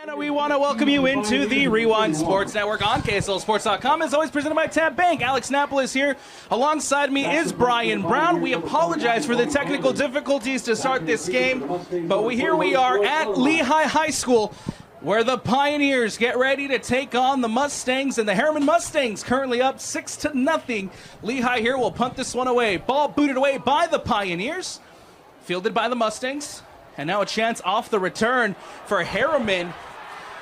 And we want to welcome you into the Rewind Sports Network on KSLSports.com. As always, presented by Tab Bank. Alex Napolis here. Alongside me is Brian Brown. We apologize for the technical difficulties to start this game, but here we are at Lehi High School, where the Pioneers get ready to take on the Mustangs, and the Herriman Mustangs currently up 6-0. Lehi here will punt this one away. Ball booted away by the Pioneers, fielded by the Mustangs, and now a chance off the return for Herriman.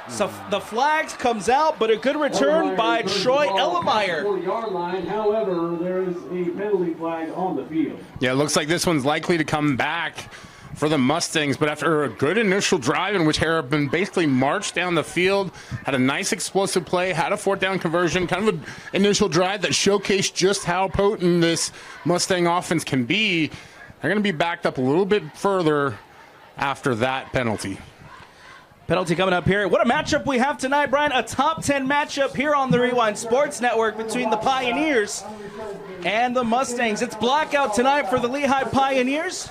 So the flags comes out, but a good return by Troy Ellemeyer. However, there is a penalty flag on the field. Yeah, it looks like this one's likely to come back for the Mustangs, but after a good initial drive in which Herriman basically marched down the field, had a nice explosive play, had a fourth down conversion, kind of an initial drive that showcased just how potent this Mustang offense can be. They're going to be backed up a little bit further after that penalty. Penalty coming up here. What a matchup we have tonight, Brian. A top 10 matchup here on the Rewind Sports Network between the Pioneers and the Mustangs. It's blackout tonight for the Lehi Pioneers.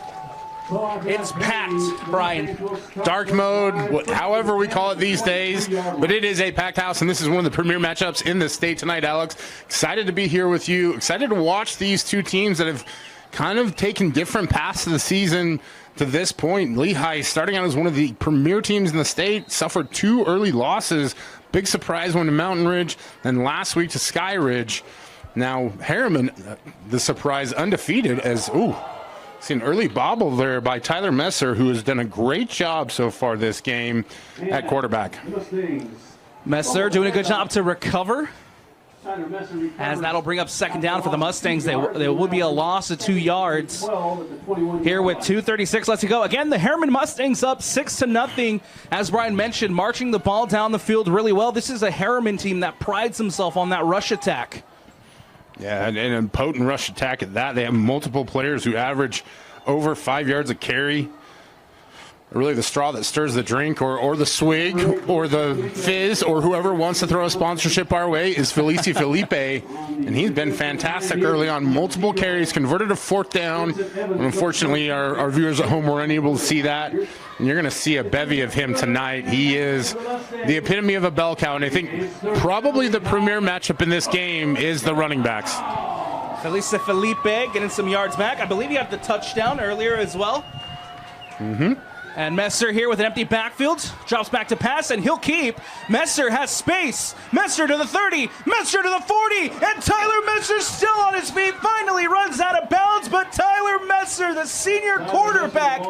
It's packed, Brian. Dark mode, however we call it these days, but it is a packed house, and this is one of the premier matchups in the state tonight, Alex. Excited to be here with you. Excited to watch these two teams that have kind of taken different paths of the season to this point. Lehi, starting out as one of the premier teams in the state, suffered 2 early losses. Big surprise one to Mountain Ridge, and last week to Sky Ridge. Now Herriman, the surprise, undefeated as, see an early bobble there by Tyler Messer, who has done a great job so far this game at quarterback. Messer doing a good job to recover, as that'll bring up second down for the Mustangs. There will be a loss of 2 yards here with 2:36 left to go. Again, the Herriman Mustangs up 6-0. As Brian mentioned, marching the ball down the field really well. This is a Herriman team that prides himself on that rush attack. Yeah, and a potent rush attack at that. They have multiple players who average over 5 yards a carry. Really the straw that stirs the drink, or the swig, or the fizz, or whoever wants to throw a sponsorship our way is Felici Felipe, and he's been fantastic early on. Multiple carries, converted a fourth down. And unfortunately, our viewers at home were unable to see that. And you're going to see a bevy of him tonight. He is the epitome of a bell cow, and I think probably the premier matchup in this game is the running backs. Felici Felipe getting some yards back. I believe he had the touchdown earlier as well. And Messer here with an empty backfield, drops back to pass, and he'll keep. Messer has space. Messer to the 30, Messer to the 40, and Tyler Messer still on his feet, finally runs out of bounds, but Tyler Messer, the senior quarterback,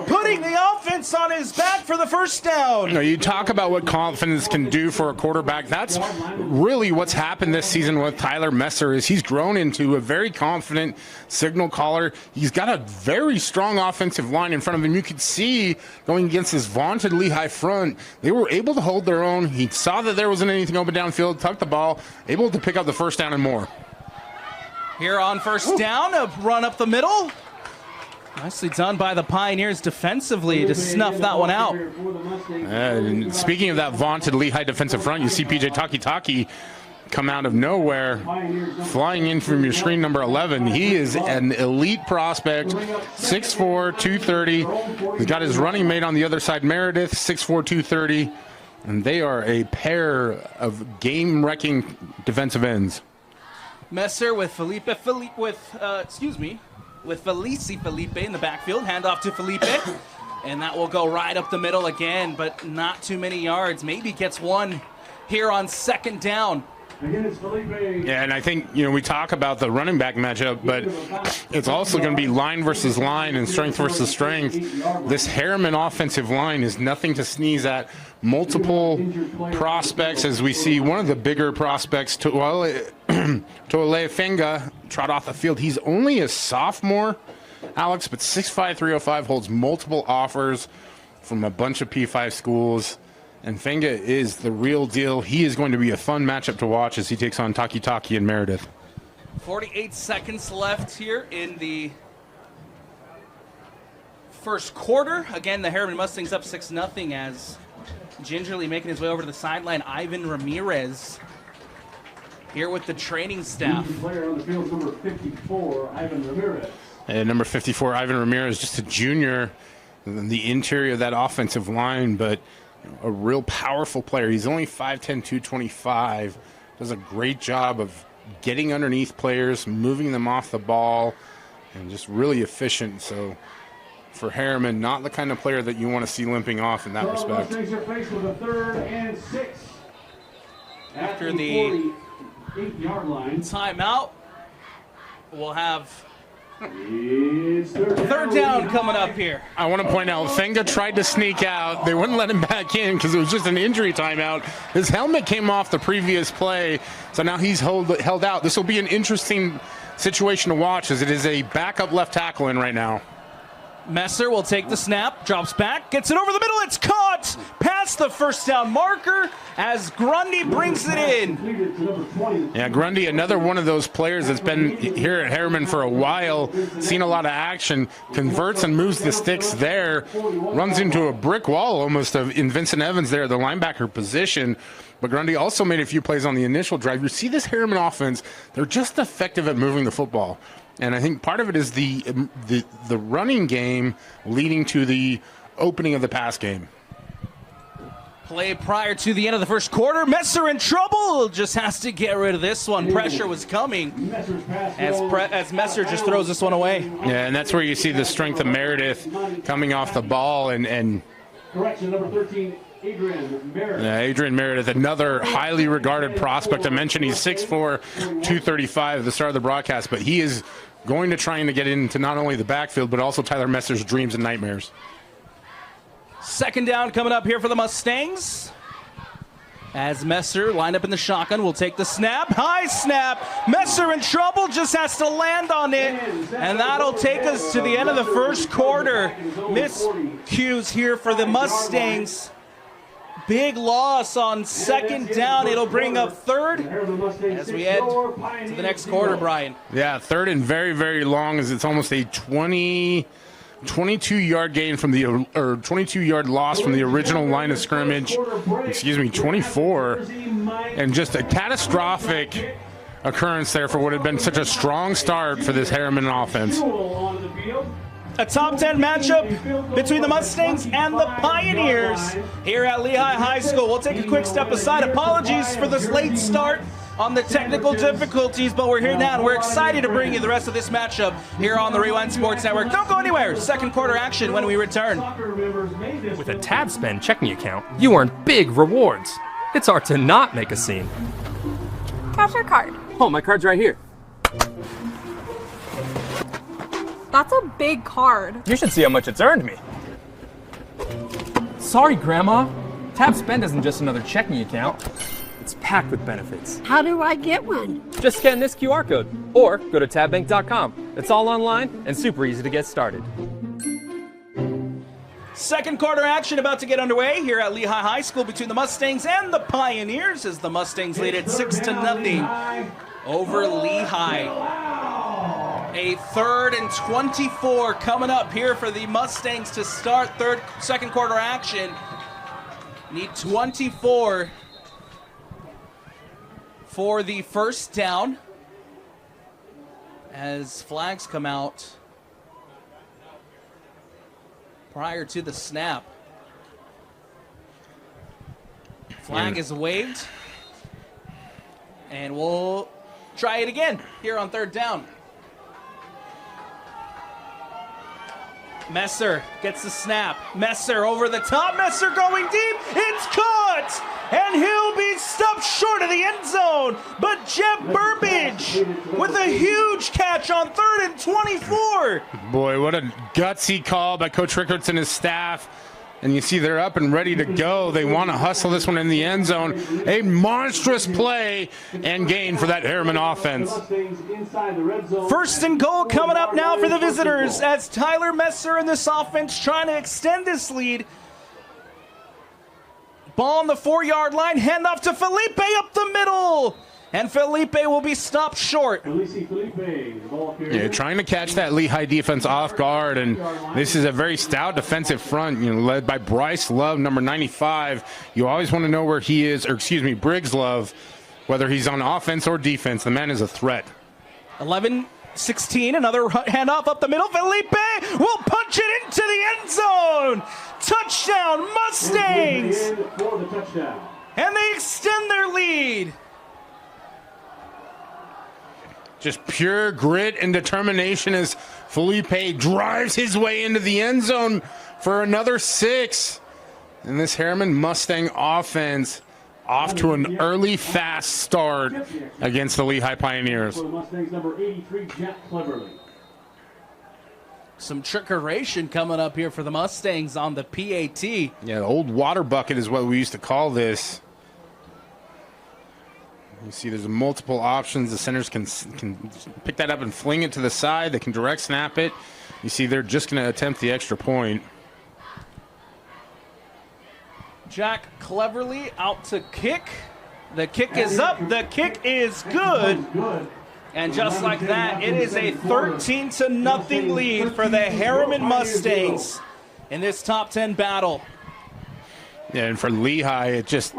putting the offense on his back for the first down. You talk about what confidence can do for a quarterback. That's really what's happened this season with Tyler Messer, is he's grown into a very confident signal caller. He's got a very strong offensive line in front of him. You could see going against this vaunted Lehi front, they were able to hold their own. He saw that there wasn't anything open downfield, tucked the ball, able to pick up the first down and more. Here on first down, a run up the middle. Nicely done by the Pioneers defensively to snuff that one out. And speaking of that vaunted Lehi defensive front, you see PJ Taki come out of nowhere, flying in from your screen number 11. He is an elite prospect, 6'4", 230. He's got his running mate on the other side, Meredith, 6'4", 230. And they are a pair of game-wrecking defensive ends. Messer with Felici Felipe in the backfield. Handoff to Felipe. And that will go right up the middle again, but not too many yards. Maybe gets one here on second down. Yeah, and I think, we talk about the running back matchup, but it's also going to be line versus line and strength versus strength. This Herriman offensive line is nothing to sneeze at. Multiple prospects, as we see one of the bigger prospects, Toale Fenga, trot off the field. He's only a sophomore, Alex, but 6'5", 305, holds multiple offers from a bunch of P5 schools. And Fenga is the real deal. He is going to be a fun matchup to watch as he takes on Taki and Meredith. 48 seconds left here in the first quarter. Again, the Herriman Mustangs up 6-0 as gingerly making his way over to the sideline, Ivan Ramirez here with the training staff. Player on the field, number 54, Ivan Ramirez. And number 54, Ivan Ramirez, just a junior in the interior of that offensive line, but a real powerful player. He's only 5'10", 225. Does a great job of getting underneath players, moving them off the ball, and just really efficient. So for Herriman, not the kind of player that you want to see limping off in that respect. Mustangs are faced with a 3rd and 6. After the 48-yard line. timeout, we'll have It's 3rd down coming up here. I want to point out, Fenga tried to sneak out. They wouldn't let him back in because it was just an injury timeout. His helmet came off the previous play, so now he's held out. This will be an interesting situation to watch as it is a backup left tackle in right now. Messer will take the snap, drops back, gets it over the middle. It's caught past the 1st down marker as Grundy brings it in. Yeah, Grundy, another one of those players that's been here at Herriman for a while, seen a lot of action, converts and moves the sticks there, runs into a brick wall almost in Vincent Evans there, the linebacker position. But Grundy also made a few plays on the initial drive. You see this Herriman offense, they're just effective at moving the football. And I think part of it is the running game leading to the opening of the pass game. Play prior to the end of the 1st quarter. Messer in trouble. Just has to get rid of this one. Pressure was coming as Messer just throws this one away. Yeah, and that's where you see the strength of Meredith coming off the ball. And Correction, number 13. Adrian Meredith, another highly regarded prospect. I mentioned he's 6'4", 235 at the start of the broadcast, but he is going to try to get into not only the backfield, but also Tyler Messer's dreams and nightmares. 2nd down coming up here for the Mustangs. As Messer lined up in the shotgun, will take the snap. High snap. Messer in trouble, just has to land on it. And that'll take us to the end of the 1st quarter. Miscues here for the Mustangs. Big loss on 2nd down. It'll bring up 3rd as we head to the next quarter, Brian. Yeah, 3rd and very, very long as it's almost a 22-yard gain from the 22-yard loss from the original line of scrimmage. 24, and just a catastrophic occurrence there for what had been such a strong start for this Herriman offense. A top 10 matchup between the Mustangs and the Pioneers here at Lehi High School. We'll take a quick step aside. Apologies for this late start on the technical difficulties, but we're here now and we're excited to bring you the rest of this matchup here on the Rewind Sports Network. Don't go anywhere. 2nd quarter action when we return. With a Tab Spend checking account, you earn big rewards. It's hard to not make a scene. Cash or card? Oh, my card's right here. That's a big card. You should see how much it's earned me. Sorry, Grandma. Tab Spend isn't just another checking account. It's packed with benefits. How do I get one? Just scan this QR code or go to tabbank.com. It's all online and super easy to get started. 2nd quarter action about to get underway here at Lehi High School between the Mustangs and the Pioneers as the Mustangs lead it 6-0 over Lehi. A 3rd and 24 coming up here for the Mustangs to start 2nd quarter action. Need 24 for the 1st down as flags come out prior to the snap. Flag is waved, and we'll try it again here on 3rd down. Messer gets the snap. Messer over the top. Messer going deep. It's caught! And he'll be stopped short of the end zone. But Jeb Burbage with a huge catch on 3rd and 24. Boy, what a gutsy call by Coach Rickards and his staff. And you see they're up and ready to go. They want to hustle this one in the end zone. A monstrous play and gain for that Herriman offense. 1st and goal coming up now for the visitors as Tyler Messer and this offense trying to extend this lead. Ball on the 4-yard line, handoff to Felipe up the middle. And Felipe will be stopped short. Yeah, trying to catch that Lehi defense off guard, and this is a very stout defensive front, led by Bryce Love, number 95. You always want to know where he is, Briggs Love, whether he's on offense or defense. The man is a threat. 11 16, another handoff up the middle. Felipe will punch it into the end zone. Touchdown, Mustangs! For the touchdown. And they extend their lead. Just pure grit and determination as Felipe drives his way into the end zone for another 6. And this Herriman Mustang offense off to an early, fast start against the Lehi Pioneers. For the Mustangs, number 83, Jack Cleverly. Some trickeration coming up here for the Mustangs on the PAT. Yeah, the old water bucket is what we used to call this. You see there's multiple options. The centers can pick that up and fling it to the side. They can direct snap it. You see they're just going to attempt the extra point. Jack Cleverly out to kick. The kick is up. The kick is good. And just like that, it is a 13-0 lead for the Herriman Mustangs in this top 10 battle. Yeah, and for Lehi, it just,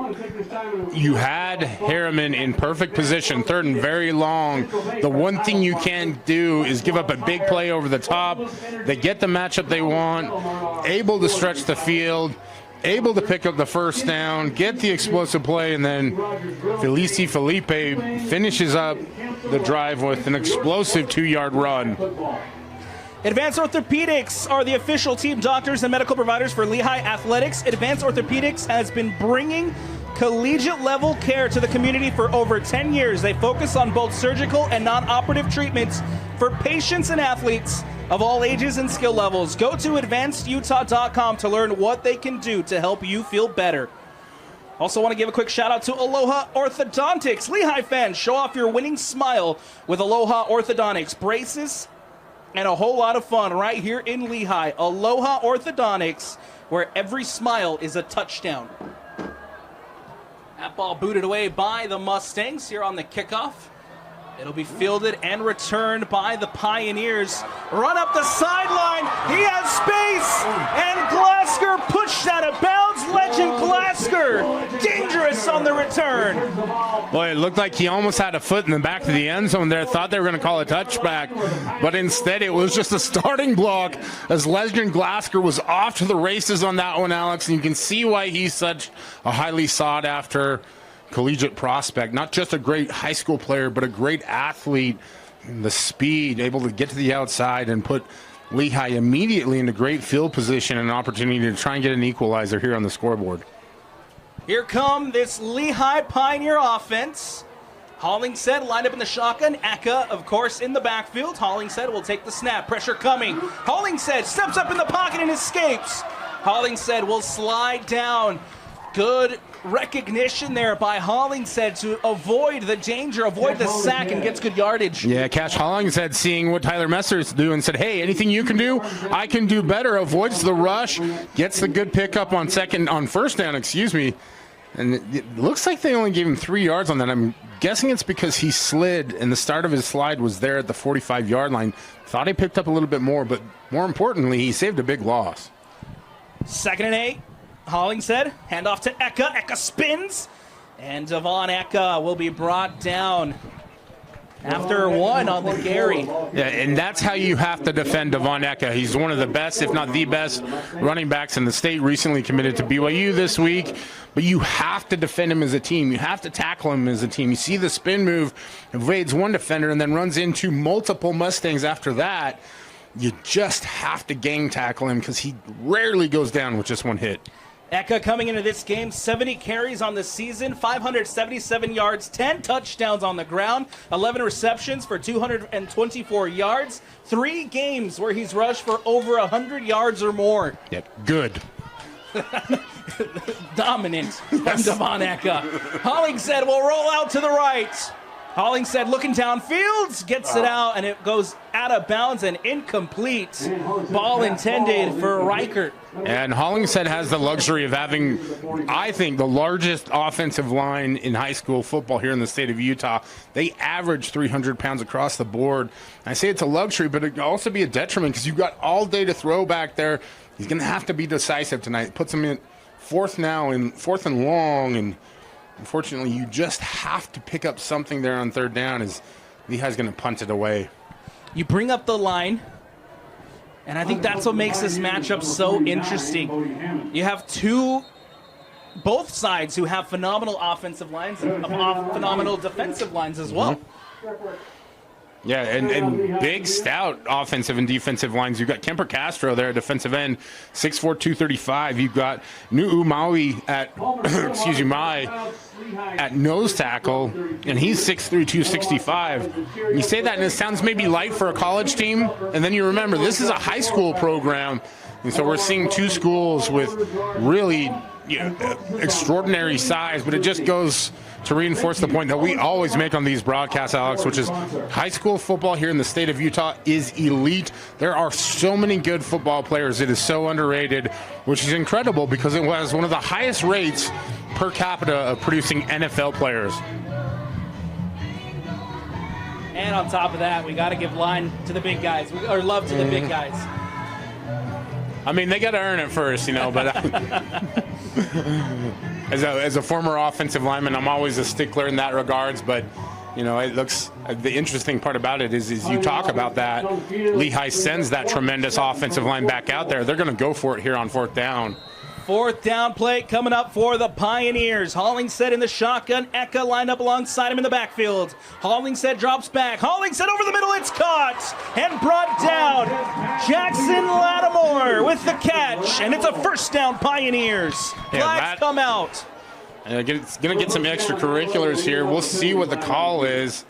you had Herriman in perfect position, 3rd and very long. The one thing you can't do is give up a big play over the top. They get the matchup they want, able to stretch the field, able to pick up the first down, get the explosive play, and then Felipe finishes up the drive with an explosive 2-yard run. Advanced Orthopedics are the official team doctors and medical providers for Lehi Athletics. Advanced Orthopedics has been bringing collegiate-level care to the community for over 10 years. They focus on both surgical and non-operative treatments for patients and athletes of all ages and skill levels. Go to advancedutah.com to learn what they can do to help you feel better. Also want to give a quick shout out to Aloha Orthodontics. Lehi fans, show off your winning smile with Aloha Orthodontics. Braces and a whole lot of fun right here in Lehi. Aloha Orthodontics, where every smile is a touchdown. That ball booted away by the Mustangs here on the kickoff. It'll be fielded and returned by the Pioneers. Run up the sideline. He has space. And Glasker pushed out of bounds. Legend Glasker. Dangerous on the return. Boy, it looked like he almost had a foot in the back of the end zone there. Thought they were going to call a touchback. But instead, it was just a starting block as Legend Glasker was off to the races on that one, Alex. And you can see why he's such a highly sought after collegiate prospect. Not just a great high school player, but a great athlete. The speed, able to get to the outside and put Lehi immediately into great field position and an opportunity to try and get an equalizer here on the scoreboard. Here come this Lehi Pioneer offense. Hollingshead lined up in the shotgun. Eka, of course, in the backfield. Hollingshead will take the snap. Pressure coming. Hollingshead steps up in the pocket and escapes. Hollingshead will slide down. Good recognition there by Hollingshead to avoid the danger, avoid the sack, and gets good yardage. Yeah, Cash Hollingshead seeing what Tyler Messer's doing said, hey, anything you can do, I can do better. Avoids the rush, gets the good pickup on first down, And it looks like they only gave him 3 yards on that. I'm guessing it's because he slid, and the start of his slide was there at the 45-yard line. Thought he picked up a little bit more, but more importantly, he saved a big loss. 2nd and 8. Hollingshead, handoff to Eka. Eka spins, and Devon Eka will be brought down after 1 on the carry. Yeah, and that's how you have to defend Devon Eka. He's one of the best, if not the best, running backs in the state. Recently committed to BYU this week, but you have to defend him as a team. You have to tackle him as a team. You see the spin move, evades one defender, and then runs into multiple Mustangs after that. You just have to gang tackle him because he rarely goes down with just one hit. Eka coming into this game, 70 carries on the season, 577 yards, 10 touchdowns on the ground, 11 receptions for 224 yards, 3 games where he's rushed for over 100 yards or more. Yep, good. Dominant from Devon Eka. Hollingshead will roll out to the right. Hollingshead looking downfield, gets it out, and it goes out of bounds and incomplete. Ball intended for Reichert. And Hollingshead has the luxury of having, I think, the largest offensive line in high school football here in the state of Utah. They average 300 pounds across the board. I say it's a luxury, but it can also be a detriment because you've got all day to throw back there. He's going to have to be decisive tonight. Puts him in fourth and long, and unfortunately, you just have to pick up something there on 3rd down as Lehi's going to punt it away. You bring up the line, and I think that's what makes this matchup so interesting. You have both sides who have phenomenal offensive lines and phenomenal defensive lines as well. Yeah, and big, stout offensive and defensive lines. You've got Kemper Castro there, defensive end, 6'4", 235. You've got Nu'u Maui at, at nose tackle, and he's 6'3", 265. You say that, and it sounds maybe light for a college team, and then you remember this is a high school program, and so we're seeing two schools with really extraordinary size, but it just goes to reinforce the point that we always make on these broadcasts, Alex, which is high school football here in the state of Utah is elite. There are so many good football players. It is so underrated, which is incredible because it was one of the highest rates per capita of producing NFL players. And on top of that, we got to give line to the big guys, or love to the big guys. I mean, they got to earn it first, but as a former offensive lineman, I'm always a stickler in that regards. But it looks the interesting part about it is you talk about that. Lehi sends that tremendous offensive line back out there. They're going to go for it here on 4th down. 4th down play coming up for the Pioneers. Hollingshead in the shotgun. Eka lined up alongside him in the backfield. Hollingshead drops back. Hollingshead over the middle. It's caught and brought down. Jackson Lattimore with the catch, and it's a 1st down Pioneers. Flags come out. It's going to get some extracurriculars here. We'll see what the call is.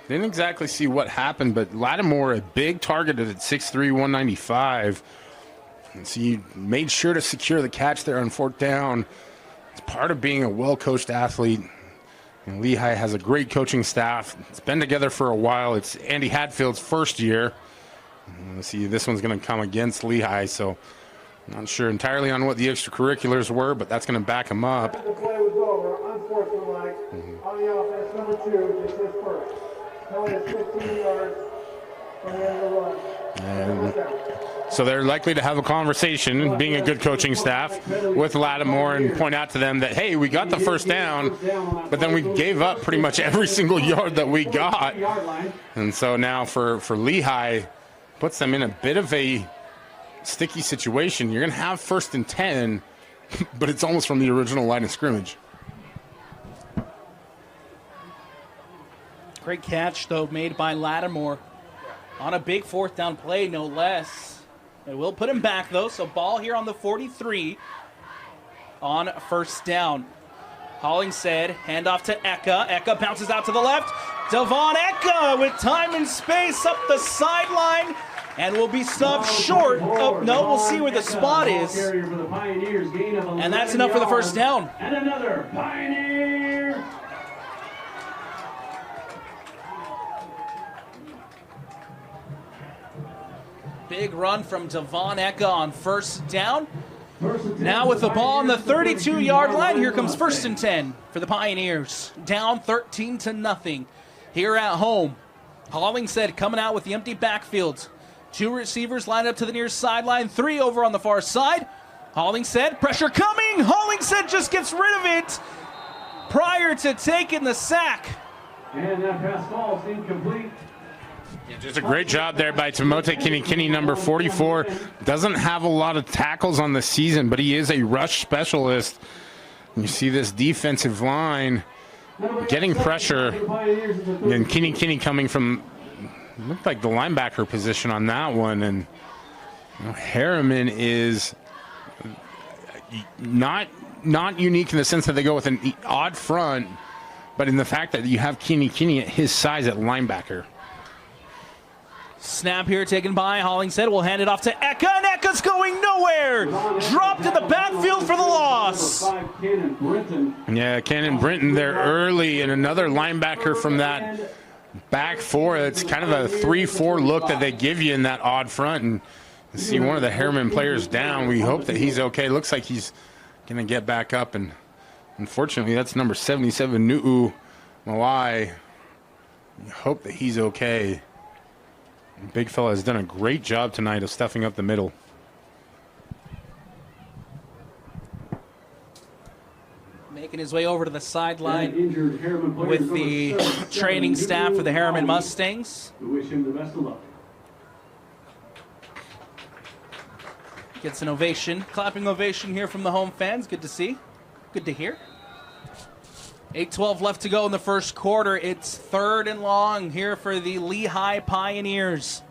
Didn't exactly see what happened, but Lattimore, a big target at 6'3", 195. And so you made sure to secure the catch there on 4th down. It's part of being a well-coached athlete. And Lehi has a great coaching staff. It's been together for a while. It's Andy Hadfield's first year. And let's see, this one's going to come against Lehi, so I'm not sure entirely on what the extracurriculars were, but that's going to back him up. The play was over, unsportsmanlike. On the offense, number 2, just his first. Penalty is 15 yards from the end of the run. So they're likely to have a conversation, being a good coaching staff, with Lattimore and point out to them that, hey, we got the 1st down, but then we gave up pretty much every single yard that we got. And so now for Lehi, puts them in a bit of a sticky situation. You're going to have 1st and 10, but it's almost from the original line of scrimmage. Great catch, though, made by Lattimore on a big 4th down play, no less. It will put him back, though, so ball here on the 43 on 1st down. Hollingshead, handoff to Eka. Eka bounces out to the left. Devon Eka with time and space up the sideline and will be subbed short. Oh, no, we'll see where the spot is. And that's enough for the 1st down. And another Pioneer. Big run from Devon Eka on 1st down. Now with the ball on the 32-yard line, here comes 1st and 10 for the Pioneers. Down 13-0 here at home. Hollingshead coming out with the empty backfield. 2 receivers lined up to the near sideline, 3 over on the far side. Hollingshead, pressure coming. Hollingshead just gets rid of it prior to taking the sack. And that pass falls incomplete. Yeah, just a great job there by Timote Kinikini, number 44. Doesn't have a lot of tackles on the season, but he is a rush specialist. You see this defensive line getting pressure. And Kinikini coming from, looked like the linebacker position on that one. And Herriman is not unique in the sense that they go with an odd front, but in the fact that you have Kinikini at his size at linebacker. Snap here taken by Hollingshead. We'll hand it off to Eka, and Eka's going nowhere. Dropped in the backfield for the loss. Yeah, Cannon Brinton there early, and another linebacker from that back 4. It's kind of a 3-4 look that they give you in that odd front. And you see one of the Herriman players down. We hope that he's okay. Looks like he's going to get back up, and unfortunately that's number 77, Nu'u Maui. We hope that he's okay. Big fella has done a great job tonight of stuffing up the middle. Making his way over to the sideline with the training staff for the Herriman Mustangs. We wish him the best of luck. Gets an ovation, clapping ovation here from the home fans. Good to see. Good to hear. 8:12 left to go in the first quarter. It's 3rd and long here for the Lehi Pioneers.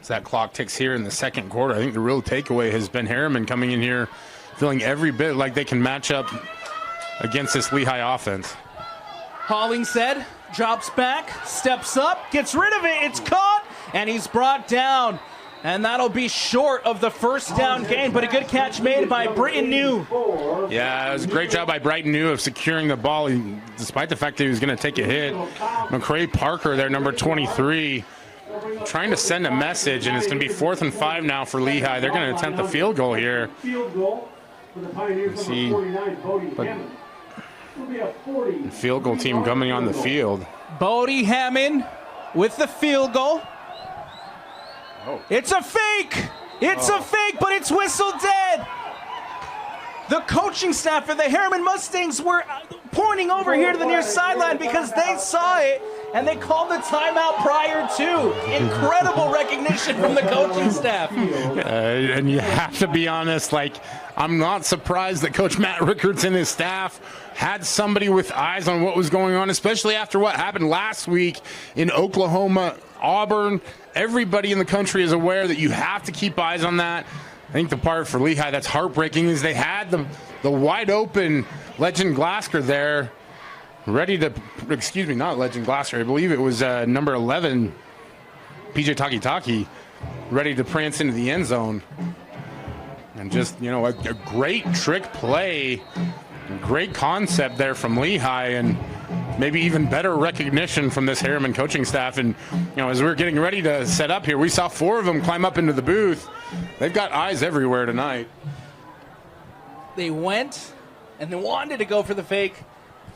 As that clock ticks here in the second quarter, I think the real takeaway has been Herriman coming in here feeling every bit like they can match up against this Lehi offense. Hollingshead drops back, steps up, gets rid of it. It's caught, and he's brought down. And that'll be short of the first down gain, but a good catch made by Britton New. Yeah, it was a great job by Brighton New of securing the ball, despite the fact that he was going to take a hit. McCray Parker there, number 23, trying to send a message, and it's going to be 4th and 5 now for Lehi. They're going to attempt the field goal here. See, but the field goal team coming on the field. Bodie Hammond with the field goal. It's a fake! It's a fake, but it's whistled dead! The coaching staff for the Herriman Mustangs were pointing over here to the near sideline because they saw it, and they called the timeout prior to. Incredible recognition from the coaching staff. And you have to be honest, like, I'm not surprised that Coach Matt Rickards and his staff had somebody with eyes on what was going on, especially after what happened last week in Oklahoma, Auburn. Everybody in the country is aware that you have to keep eyes on that. I think the part for Lehi that's heartbreaking is they had the wide open Legend Glasgow there ready to, excuse me, not Legend Glasgow, I believe it was number 11, PJ Taki, ready to prance into the end zone. And just, you know, a great trick play, great concept there from Lehi, and maybe even better recognition from this Herriman coaching staff. And, you know, as we're getting ready to set up here, we saw 4 of them climb up into the booth. They've got eyes everywhere tonight. They went and they wanted to go for the fake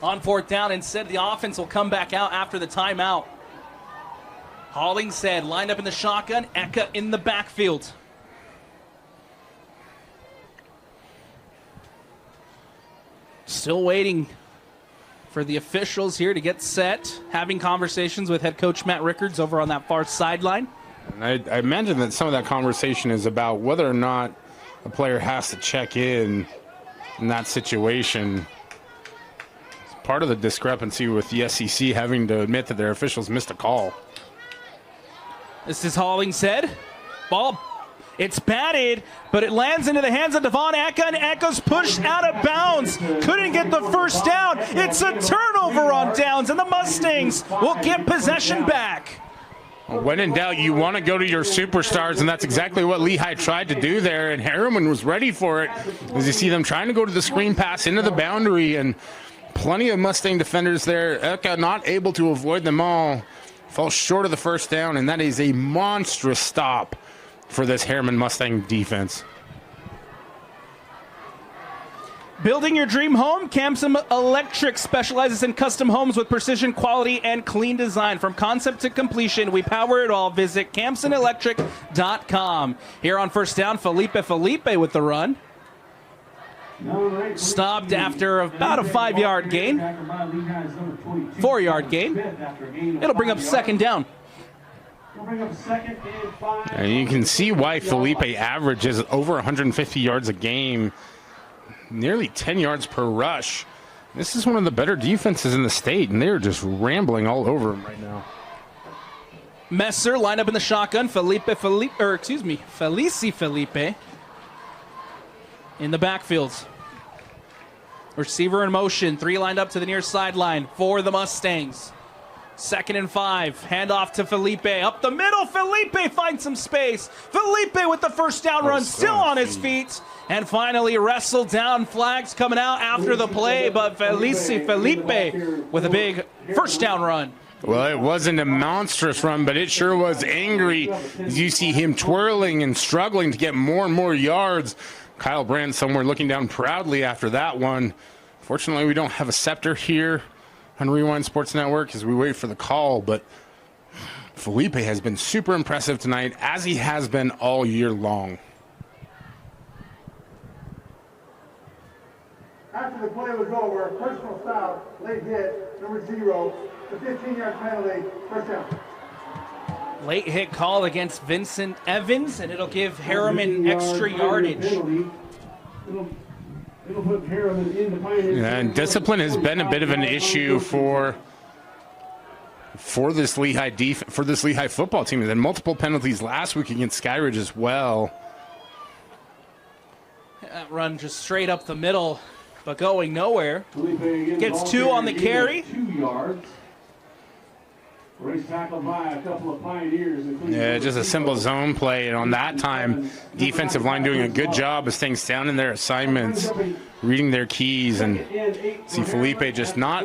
on 4th down. Instead, the offense will come back out after the timeout. Hollingshead lined up in the shotgun, Eka in the backfield. Still waiting for the officials here to get set, having conversations with head coach Matt Rickards over on that far sideline. And I imagine that some of that conversation is about whether or not a player has to check in that situation. It's part of the discrepancy with the SEC having to admit that their officials missed a call. This is Hollingshead. Ball, it's batted, but it lands into the hands of Devon Eka, and Eka's pushed out of bounds. Couldn't get the first down. It's a turnover on downs, and the Mustangs will get possession back. When in doubt, you want to go to your superstars, and that's exactly what Lehi tried to do there, and Herriman was ready for it. As you see them trying to go to the screen pass into the boundary, and plenty of Mustang defenders there. Eka not able to avoid them all. Falls short of the first down, and that is a monstrous stop for this Herriman Mustang defense. Building your dream home? Camson Electric specializes in custom homes with precision, quality, and clean design. From concept to completion, we power it all. Visit CamsonElectric.com. Here on 1st down, Felipe with the run. Stopped after about a 5-yard gain. 4-yard gain. It'll bring up 2nd down. And you can see why Felipe averages over 150 yards a game. Nearly 10 yards per rush. This is one of the better defenses in the state, and they're just rambling all over him right now. Messer lined up in the shotgun. Felice Felipe in the backfield. Receiver in motion. 3 lined up to the near sideline for the Mustangs. 2nd and 5. Handoff to Felipe. Up the middle. Felipe finds some space. Felipe with the first down run, still on his feet. And finally wrestled down. Flags coming out after the play, but Felipe with a big first down run. Well, it wasn't a monstrous run, but it sure was angry as you see him twirling and struggling to get more and more yards. Kyle Brand somewhere looking down proudly after that one. Fortunately, we don't have a scepter here on Rewind Sports Network as we wait for the call, but Felipe has been super impressive tonight, as he has been all year long. After the play was over, personal foul, late hit, number 0, the 15-yard penalty, first down. Late hit call against Vincent Evans, and it'll give Herriman extra yardage. It'll put Herriman in the Pioneers. And discipline has been a bit of an issue for this Lehi football team. And then multiple penalties last week against Skyridge as well. That run just straight up the middle, but going nowhere. Gets 2 on the carry. 2 yards. Race tackled by a couple of Pioneers. Yeah, just a simple zone play, and on that time, defensive line doing a good job of staying down in their assignments, reading their keys, and see Felipe just not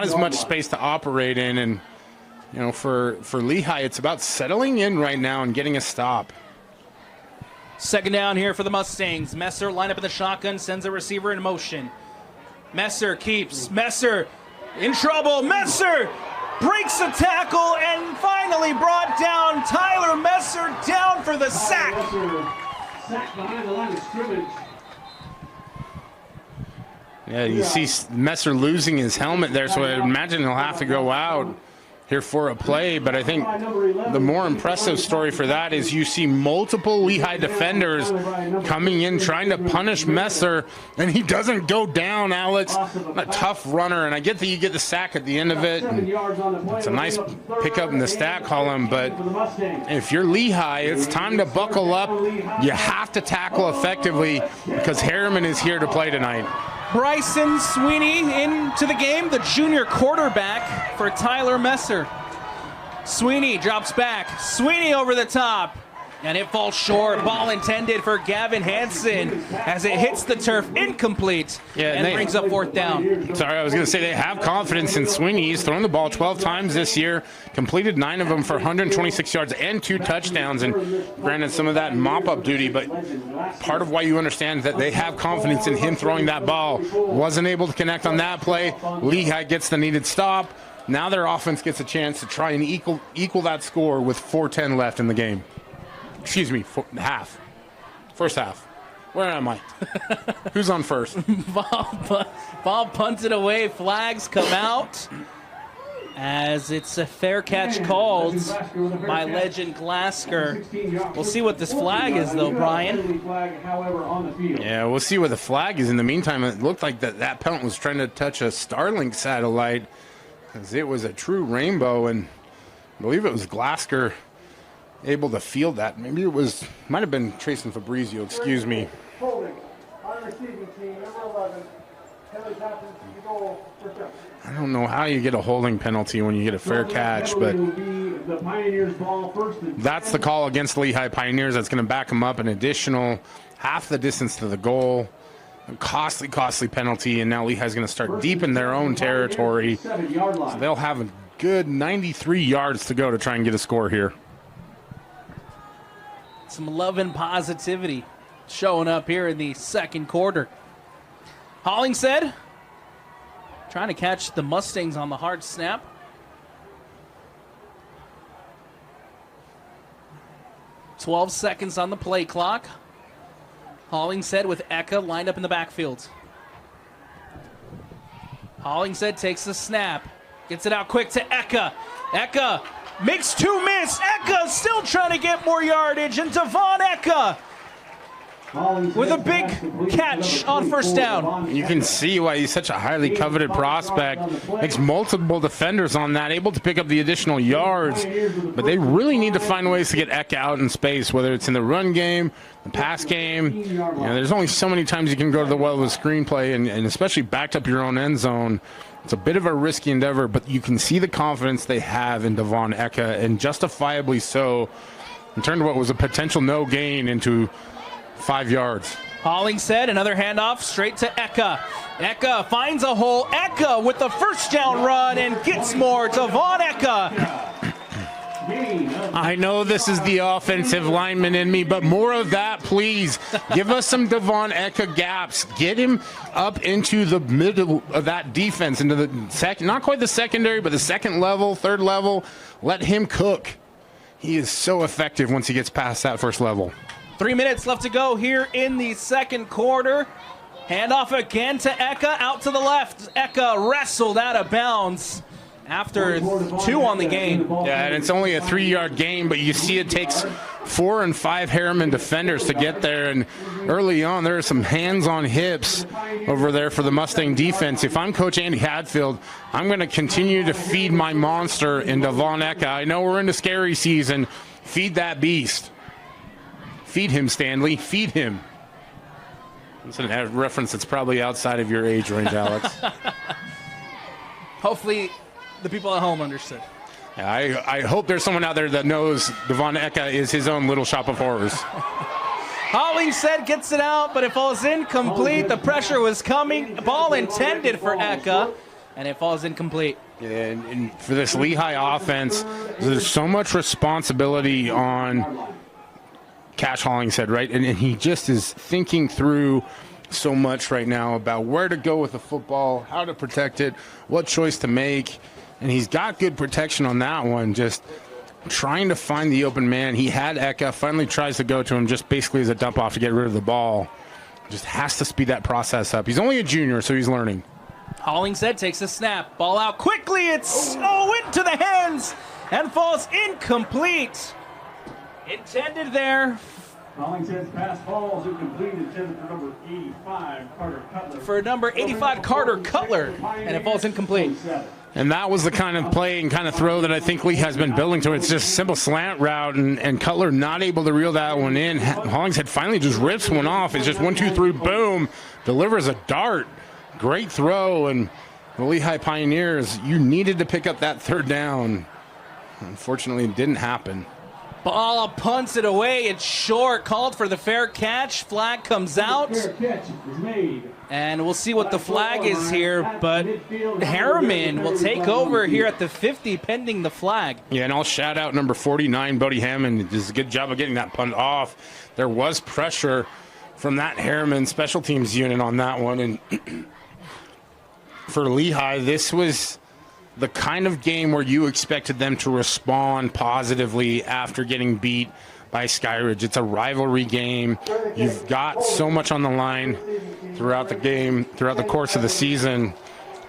as much space to operate in. And you know, for Lehi, it's about settling in right now and getting a stop. Second down here for the Mustangs. Messer line up in the shotgun, sends a receiver in motion. Messer keeps. Messer in trouble. Messer breaks a tackle and finally brought down. Tyler Messer down for the sack. Sack behind the line of scrimmage. Yeah, you see Messer losing his helmet there, so I imagine he'll have to go out here for a play. But I think the more impressive story for that is you see multiple Lehi defenders coming in trying to punish Messer, and he doesn't go down, Alex. A tough runner, and I get that you get the sack at the end of it. It's a nice pickup in the stat column, but if you're Lehi, it's time to buckle up. You have to tackle effectively because Herriman is here to play tonight. Bryson Sweeney into the game, the junior quarterback for Tyler Messer. Sweeney drops back. Sweeney over the top. And it falls short. Ball intended for Gavin Hansen as it hits the turf, incomplete, and brings up 4th down. Sorry, I was going to say they have confidence in Sweeney. He's thrown the ball 12 times this year, completed 9 of them for 126 yards and 2 touchdowns. And granted, some of that mop-up duty, but part of why you understand that they have confidence in him throwing that ball. Wasn't able to connect on that play. Lehi gets the needed stop. Now their offense gets a chance to try and equal that score with 4:10 left in the game. Excuse me, half. First half. Where am I? Who's on first? Bob punts it away. Flags come out as it's a fair catch called by Legend Glasker. We'll see what this flag is, though, Brian. Yeah, we'll see what the flag is. In the meantime, it looked like that penalty was trying to touch a Starlink satellite because it was a true rainbow, and I believe it was Glasker able to field that. Maybe it might have been Trayson Fabrizio, excuse me. Holding on receiving team, number 11. Kelly Thompson to the goal for touchdown. I don't know how you get a holding penalty when you get a fair catch, but that's the call against Lehi Pioneers. That's going to back them up an additional half the distance to the goal. A costly penalty, and now Lehi's going to start deep in their own territory. So they'll have a good 93 yards to go to try and get a score here. Some love and positivity showing up here in the second quarter. Hollingshead trying to catch the Mustangs on the hard snap. "12 seconds on the play clock. Hollingshead with Eka lined up in the backfield. Hollingshead takes the snap. Gets it out quick to Eka. Eka makes 2 miss. Eka still trying to get more yardage. And Devon Eka with a big catch on first down. You can see why he's such a highly coveted prospect. Makes multiple defenders on that, able to pick up the additional yards. But they really need to find ways to get Eka out in space, whether it's in the run game, the pass game. You know, there's only so many times you can go to the well with a screenplay, and especially backed up your own end zone. It's a bit of a risky endeavor, but you can see the confidence they have in Devon Eka, and justifiably so, and turned what was a potential no gain into 5 yards. Hollingshead, another handoff straight to Eka. Eka finds a hole. Eka with the first down run and gets more. Devon Eka. I know this is the offensive lineman in me, but more of that, please. Give us some Devon Eka gaps. Get him up into the middle of that defense, into the second, not quite the secondary, but the second level, third level. Let him cook. He is so effective once he gets past that first level. 3 minutes left to go here in the second quarter. Handoff again to Eka, out to the left. Eka wrestled out of bounds after 2 on the game. Yeah, and it's only a 3-yard gain, but you see it takes 4 and 5 Herriman defenders to get there. And early on, there are some hands on hips over there for the Mustang defense. If I'm Coach Andy Hadfield, I'm going to continue to feed my monster into Von Ecka. I know we're into scary season. Feed that beast. Feed him, Stanley. Feed him. It's a reference that's probably outside of your age range, Alex. Hopefully the people at home understood. Yeah, I hope there's someone out there that knows Von Ecka is his own little shop of horrors. Hollingshead gets it out, but it falls incomplete. The pressure was coming. Ball intended for Ecka, and it falls incomplete. Yeah, and for this Lehi offense, there's so much responsibility on Cash Hollingshead, right? And he just is thinking through so much right now about where to go with the football, how to protect it, what choice to make. And he's got good protection on that one, just trying to find the open man. He had Ecka, finally tries to go to him just basically as a dump off to get rid of the ball. Just has to speed that process up. He's only a junior, so he's learning. Hollingshead takes a snap. Ball out quickly. It's into the hands and falls incomplete. Intended there. Hollingshead's pass falls incomplete, intended for number 85, Carter Cutler. For number 85, Carter Cutler, and it falls incomplete. And that was the kind of play and kind of throw that I think Lee has been building to. It's just simple slant route, and Cutler not able to reel that one in. Hollingshead finally just rips one off. It's just 1, 2, 3, boom. Delivers a dart. Great throw, and the Lehigh Pioneers, you needed to pick up that 3rd down. Unfortunately, it didn't happen. Ball punts it away. It's short. Called for the fair catch. Flag comes out. Fair catch is made. And we'll see what the flag is here, but Herriman will take over here at the 50 pending the flag. Yeah, and I'll shout out number 49, Bodie Hammond. Does a good job of getting that punt off. There was pressure from that Herriman special teams unit on that one. And for Lehigh, this was the kind of game where you expected them to respond positively after getting beat by Skyridge. It's a rivalry game. You've got so much on the line throughout the game, throughout the course of the season,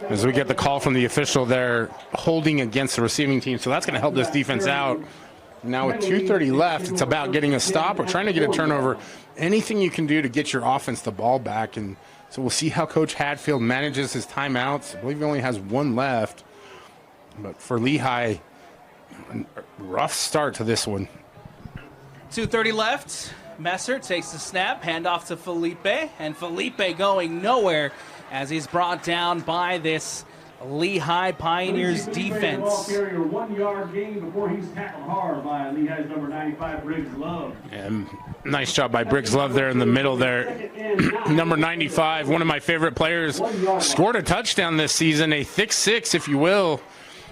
as we get the call from the official there holding against the receiving team. So that's going to help this defense out. Now with 2:30 left, it's about getting a stop or trying to get a turnover. Anything you can do to get your offense the ball back. And so we'll see how Coach Hadfield manages his timeouts. I believe he only has 1 left. But for Lehigh, a rough start to this one. 2:30 left. Messer takes the snap, handoff to Felipe, and Felipe going nowhere as he's brought down by this Lehigh Pioneers defense. Ball carrier 1 yard gain before he's tackled hard by Lehigh's number 95, Briggs Love. And nice job by Briggs Love there in the middle there. Number 95, one of my favorite players, scored a touchdown this season, a thick 6, if you will,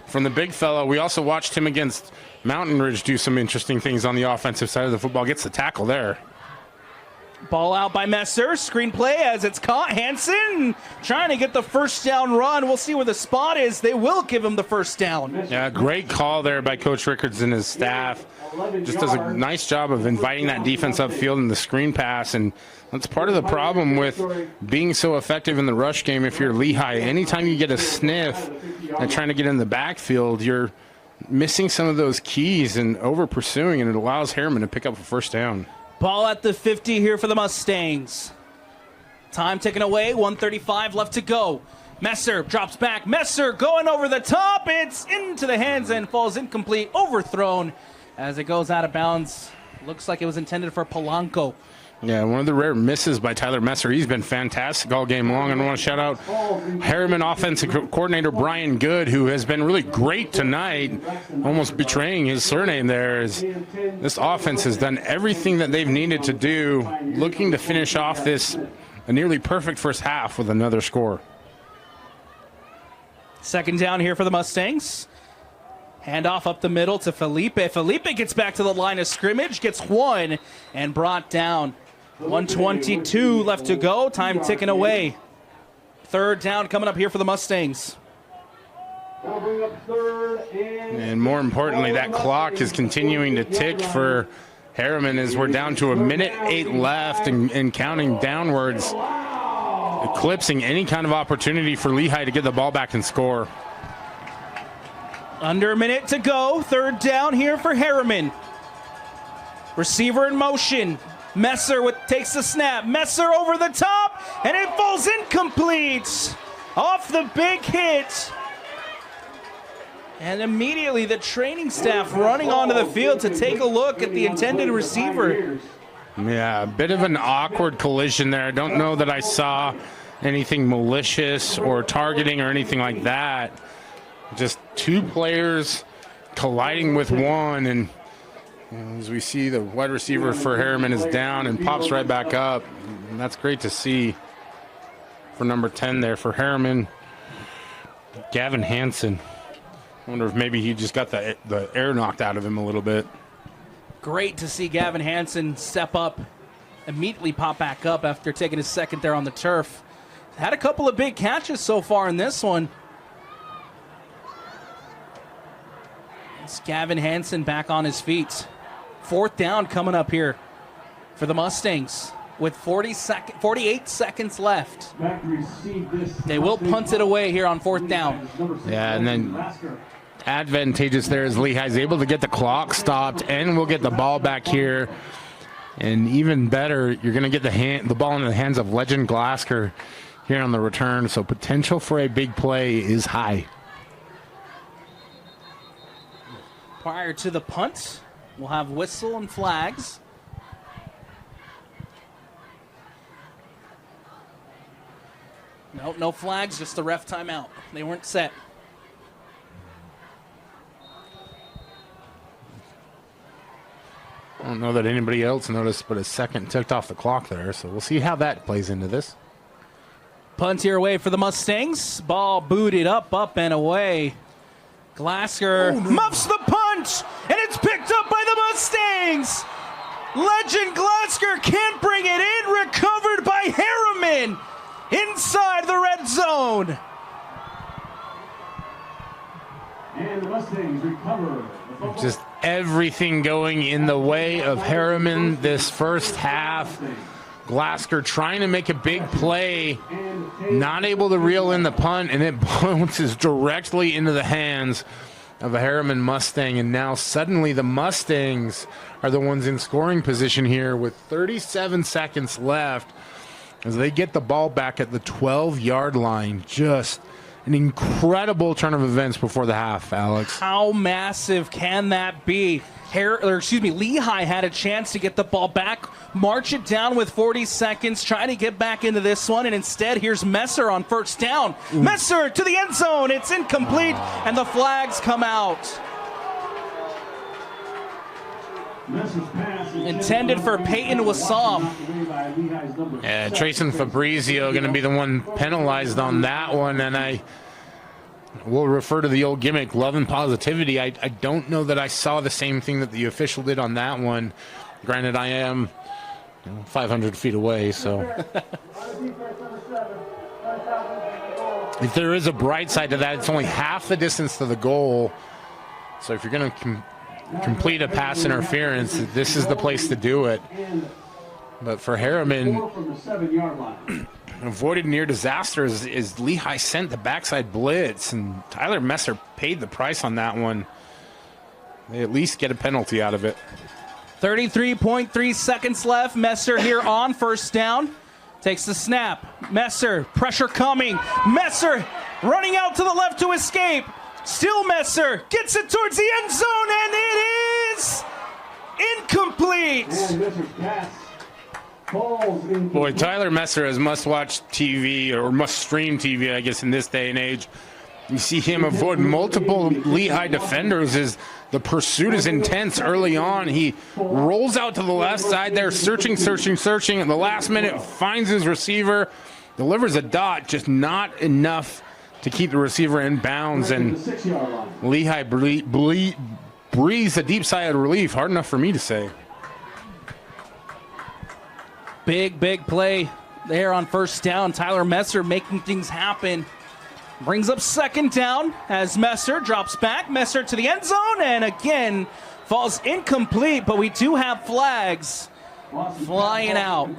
from the big fella. We also watched him against Mountain Ridge do some interesting things on the offensive side of the football. Gets the tackle there. Ball out by Messer. Screen play as it's caught. Hansen trying to get the first down run. We'll see where the spot is. They will give him the first down. Yeah, great call there by Coach Rickards and his staff. Just does a nice job of inviting that defense upfield in the screen pass. And that's part of the problem with being so effective in the rush game if you're Lehigh. Anytime you get a sniff and trying to get in the backfield, you're missing some of those keys and over pursuing, and it allows Herriman to pick up a first down. Ball at the 50 here for the Mustangs. Time ticking away, 1:35 left to go. Messer drops back. Messer going over the top. It's into the hands and falls incomplete, overthrown as it goes out of bounds. Looks like it was intended for Polanco. Yeah, one of the rare misses by Tyler Messer. He's been fantastic all game long. And I want to shout out Herriman offensive coordinator Brian Good, who has been really great tonight, almost betraying his surname there. As this offense has done everything that they've needed to do, looking to finish off this a nearly perfect first half with another score. 2nd down here for the Mustangs. Handoff up the middle to Felipe. Felipe gets back to the line of scrimmage, gets 1 and brought down. 1:22 left to go. Time ticking away. 3rd down coming up here for the Mustangs. And more importantly, that clock is continuing to tick for Herriman as we're down to 1:08 left and counting downwards, eclipsing any kind of opportunity for Lehi to get the ball back and score. Under a minute to go. Third down here for Herriman. Receiver in motion. Messer takes the snap. Messer over the top, and it falls incomplete. Off the big hit. And immediately the training staff running onto the field to take a look at the intended receiver. Yeah, a bit of an awkward collision there. I don't know that I saw anything malicious or targeting or anything like that. Just two players colliding with one, and as we see, the wide receiver for Herriman is down and pops right back up. And that's great to see for number 10 there for Herriman. Gavin Hansen. I wonder if maybe he just got the air knocked out of him a little bit. Great to see Gavin Hansen step up, immediately pop back up after taking his second there on the turf. Had a couple of big catches so far in this one. It's Gavin Hansen back on his feet. Fourth down coming up here for the Mustangs with 48 seconds left. They will punt it away here on fourth down. Yeah, and then advantageous there is Lehi's able to get the clock stopped, and we'll get the ball back here. And even better, you're going to get the ball in the hands of Legend Glasker here on the return, so potential for a big play is high. Prior to the punt, we'll have whistle and flags. No flags, just the ref timeout. They weren't set. I don't know that anybody else noticed, but a second ticked off the clock there, so we'll see how that plays into this. Punt here away for the Mustangs. Ball booted up, and away. Glasker muffs the punt, and it's picked up by the Mustangs. Legend Glasker can't bring it in. Recovered by Herriman inside the red zone. And the Mustangs recover. Just everything going in the way of Herriman this first half. Glasker trying to make a big play, not able to reel in the punt, and it bounces directly into the hands of a Herriman Mustang. And now suddenly the Mustangs are the ones in scoring position here with 37 seconds left as they get the ball back at the 12-yard line. Just an incredible turn of events before the half, Alex. How massive can that be? Lehi had a chance to get the ball back, march it down with 40 seconds, trying to get back into this one, and instead here's Messer on first down. Messer to the end zone. It's incomplete, and the flags come out. Intended for Peyton Wassam. Yeah, Trayson Fabrizio going to be the one penalized on that one, and I will refer to the old gimmick, love and positivity. I don't know that I saw the same thing that the official did on that one. Granted, I am 500 feet away, so. If there is a bright side to that, it's only half the distance to the goal. So if you're going to complete a pass interference, this is the place to do it. But for Herriman, avoided near disaster is Lehi sent the backside blitz, and Tyler Messer paid the price on that one. They at least get a penalty out of it. 33.3 seconds left. Messer here on first down. Takes the snap. Messer, pressure coming. Messer running out to the left to escape. Still Messer gets it towards the end zone, and it is incomplete. Boy, Tyler Messer has must-watch TV, or must-stream TV, I guess, in this day and age. You see him avoid multiple Lehi defenders as the pursuit is intense early on. He rolls out to the left side there, searching. At the last minute, finds his receiver, delivers a dot, just not enough to keep the receiver in bounds, and Lehi breathes a deep sigh of relief. Hard enough for me to say. Big play there on first down. Tyler Messer making things happen. Brings up second down as Messer drops back. Messer to the end zone, and again falls incomplete, but we do have flags flying out.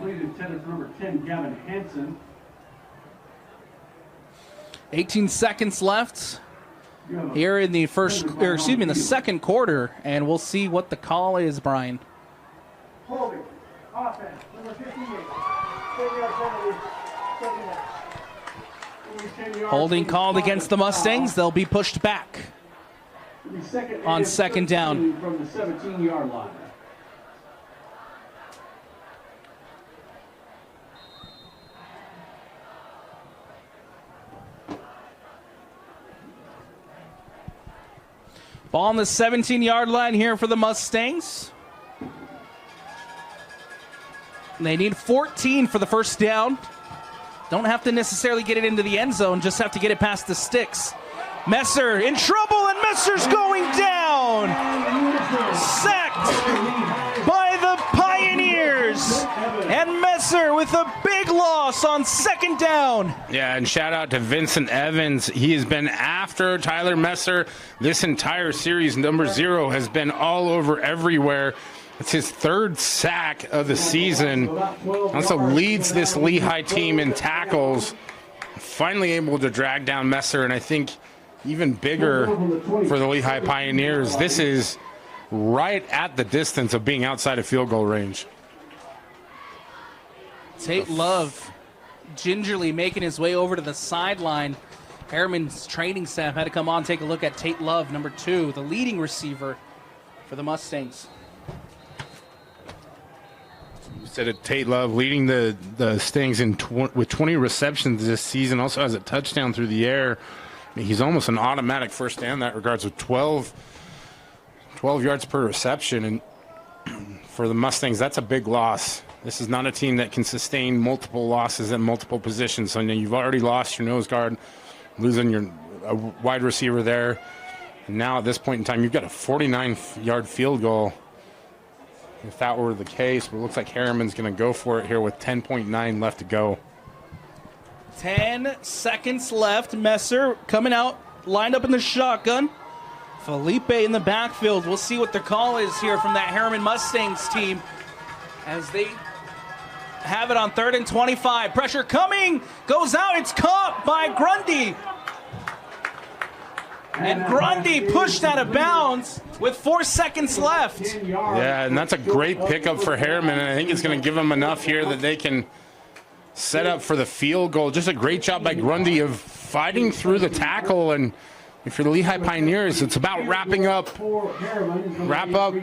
18 seconds left. here in the in the second quarter, and we'll see what the call is, Brian. Holding. Offense. Number 58. 10-yard penalty. Second down. Holding called against the Mustangs. They'll be pushed back on second down. From the 17-yard line. Ball on the 17-yard line here for the Mustangs. They need 14 for the first down. Don't have to necessarily get it into the end zone, just have to get it past the sticks. Messer in trouble, and Messer's going down. Sacked by the Pioneers. And Messer with a big loss on second down. Yeah, and shout out to Vincent Evans. He has been after Tyler Messer this entire series. Number 0 has been all over everywhere. It's his third sack of the season. Also leads this Lehi team in tackles. Finally able to drag down Messer, and I think even bigger for the Lehi Pioneers, this is right at the distance of being outside of field goal range. Tate Love gingerly making his way over to the sideline. Herriman's training staff had to come on and take a look at Tate Love, number 2, the leading receiver for the Mustangs. You said it, Tate Love leading the Stings with 20 receptions this season. Also has a touchdown through the air. I mean, he's almost an automatic first down in that regards with 12 yards per reception. And for the Mustangs, that's a big loss. This is not a team that can sustain multiple losses at multiple positions. So you've already lost your nose guard, losing your wide receiver there. And now at this point in time, you've got a 49-yard field goal. If that were the case, but it looks like Herriman's going to go for it here with 10.9 left to go. 10 seconds left. Messer coming out, lined up in the shotgun. Felipe in the backfield. We'll see what the call is here from that Herriman Mustangs team as they have it on 3rd and 25. Pressure coming, goes out. It's caught by Grundy. And Grundy pushed out of bounds with 4 seconds left. Yeah, and that's a great pickup for Herriman, and I think it's going to give them enough here that they can set up for the field goal. Just a great job by Grundy of fighting through the tackle, and if you're the Lehi Pioneers, it's about wrapping up, wrap up,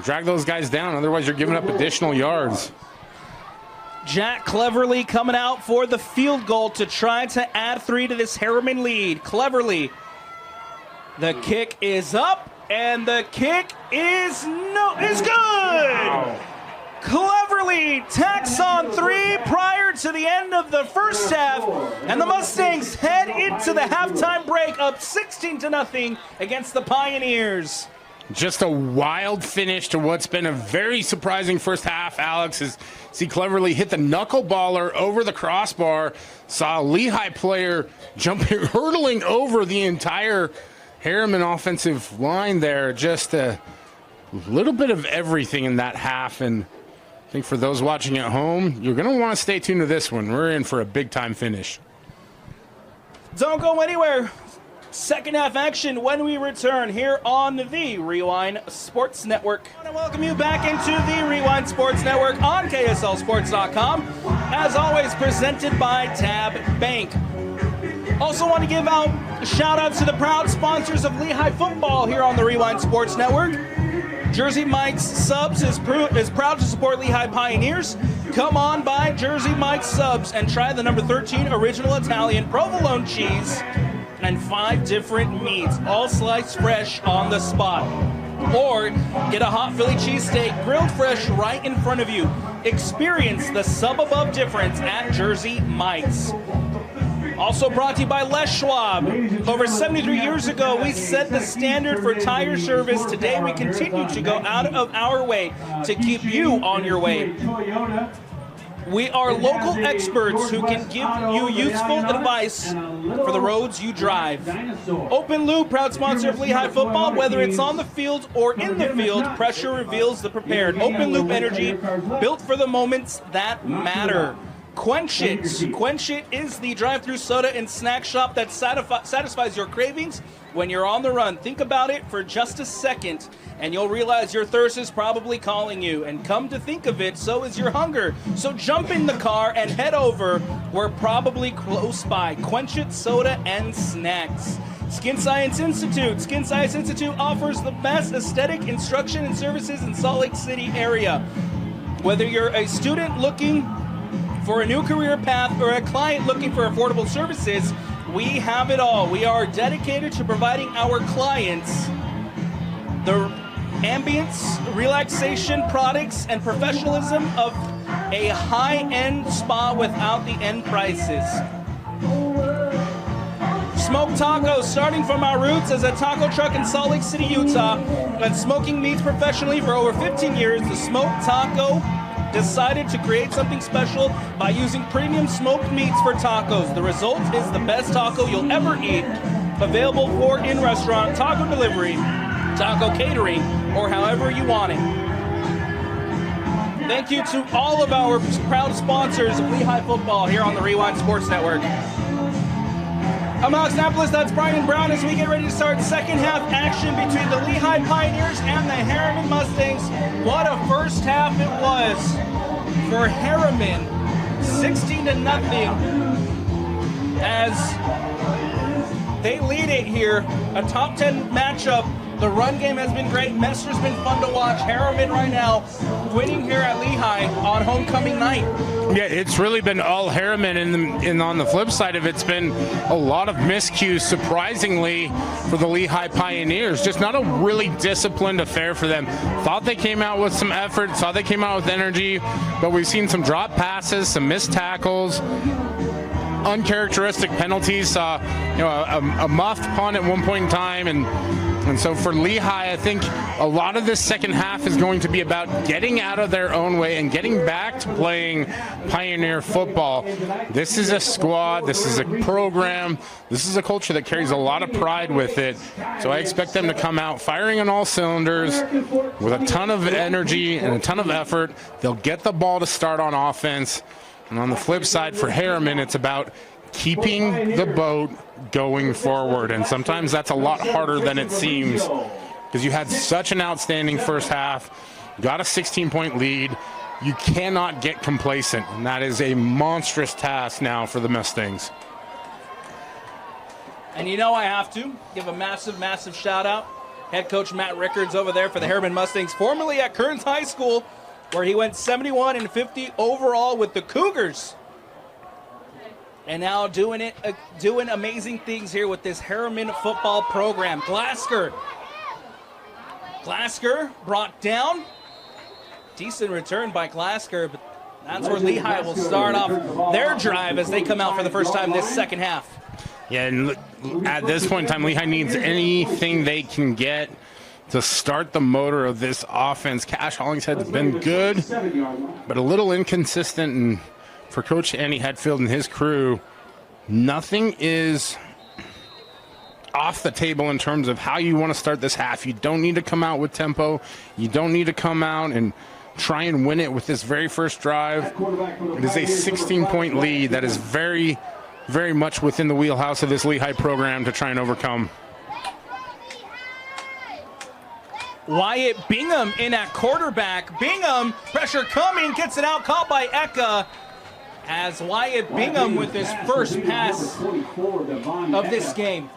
drag those guys down, otherwise you're giving up additional yards. Jack Cleverly coming out for the field goal to try to add 3 to this Herriman lead. Cleverly. The kick is up, and the kick is good. Wow. Cleverly tacks on 3 prior to the end of the first half, and the Mustangs head into the halftime break up 16-0 against the Pioneers. Just a wild finish to what's been a very surprising first half, Alex. Is see Cleverly hit the knuckleballer over the crossbar, saw a Lehi player jumping, hurtling over the entire Herriman offensive line there. Just a little bit of everything in that half, and I think for those watching at home, you're going to want to stay tuned to this one. We're in for a big-time finish. Don't go anywhere. Second half action when we return here on the Rewind Sports Network. I want to welcome you back into the Rewind Sports Network on KSLSports.com. As always, presented by Tab Bank. Also want to give out shout-outs to the proud sponsors of Lehi football here on the Rewind Sports Network. Jersey Mike's Subs is proud to support Lehi Pioneers. Come on by Jersey Mike's Subs and try the number 13 original Italian provolone cheese and 5 different meats, all sliced fresh on the spot. Or get a hot Philly cheesesteak grilled fresh right in front of you. Experience the sub-above difference at Jersey Mike's. Also brought to you by Les Schwab. Over 73 years ago, we set the standard for tire service. Today, we continue to go out of our way to keep you on your way. We are local experts who can give you useful advice for the roads you drive. Open Loop, proud sponsor of Lehi football. Whether it's on the field or in the field, pressure reveals the prepared. Open Loop energy, built for the moments that matter. Quench It. Quench It is the drive-through soda and snack shop that satisfies your cravings when you're on the run. Think about it for just a second, and you'll realize your thirst is probably calling you. And come to think of it, so is your hunger. So jump in the car and head over. We're probably close by. Quench It Soda and Snacks. Skin Science Institute. Skin Science Institute offers the best aesthetic instruction and services in Salt Lake City area. Whether you're a student looking for a new career path or a client looking for affordable services, we have it all. We are dedicated to providing our clients the ambience, relaxation products, and professionalism of a high-end spa without the end prices. Smoked tacos, starting from our roots as a taco truck in Salt Lake City, Utah, and smoking meats professionally for over 15 years, the Smoked Taco decided to create something special by using premium smoked meats for tacos. The result is the best taco you'll ever eat, available for in-restaurant, taco delivery, taco catering, or however you want it. Thank you to all of our proud sponsors of Lehi football here on the Rewind Sports Network. I'm Alex Napolis, that's Brian Brown, as we get ready to start second half action between the Lehi Pioneers and the Herriman Mustangs. What a first half it was for Herriman, 16-0, as they lead it here. A top 10 matchup. The run game has been great. Mester's been fun to watch. Herriman right now winning here at Lehi on homecoming night. Yeah, it's really been all Herriman, and on the flip side of it's been a lot of miscues, surprisingly, for the Lehi Pioneers. Just not a really disciplined affair for them. Thought they came out with some effort, thought they came out with energy, but we've seen some drop passes, some missed tackles, uncharacteristic penalties. A muffed punt at one point in time, and so for Lehi, I think a lot of this second half is going to be about getting out of their own way and getting back to playing Pioneer football. This is a squad, this is a program, this is a culture that carries a lot of pride with it. So I expect them to come out firing on all cylinders with a ton of energy and a ton of effort. They'll get the ball to start on offense. And on the flip side for Herriman, it's about keeping the boat going forward, and sometimes that's a lot harder than it seems, because you had such an outstanding first half, got a 16-point lead. You cannot get complacent, and that is a monstrous task now for the Mustangs. And you know I have to give a massive shout out. Head coach Matt Rickards over there for the Herriman Mustangs, formerly at Kearns High School, where he went 71-50 overall with the Cougars. And now doing amazing things here with this Herriman football program. Glasker brought down. Decent return by Glasker, but that's where Lehi will start off their drive as they come out for the first time this second half. Yeah, and at this point in time, Lehi needs anything they can get to start the motor of this offense. Cash Hollingshead's been good, but a little inconsistent, and for Coach Andy Hetfield and his crew, nothing is off the table in terms of how you want to start this half. You don't need to come out with tempo. You don't need to come out and try and win it with this very first drive. It is a 16-point lead that is very, very much within the wheelhouse of this Lehi program to try and overcome. Wyatt Bingham in at quarterback. Bingham, pressure coming, gets it out, caught by Eka. As Wyatt Bingham with his first pass of this game.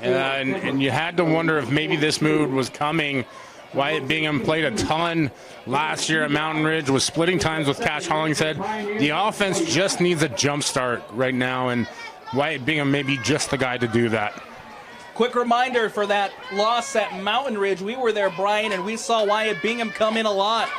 And you had to wonder if maybe this move was coming. Wyatt Bingham played a ton last year at Mountain Ridge, was splitting times with Cash Hollingshead. The offense just needs a jump start right now, and Wyatt Bingham may be just the guy to do that. Quick reminder for that loss at Mountain Ridge. We were there, Brian, and we saw Wyatt Bingham come in a lot.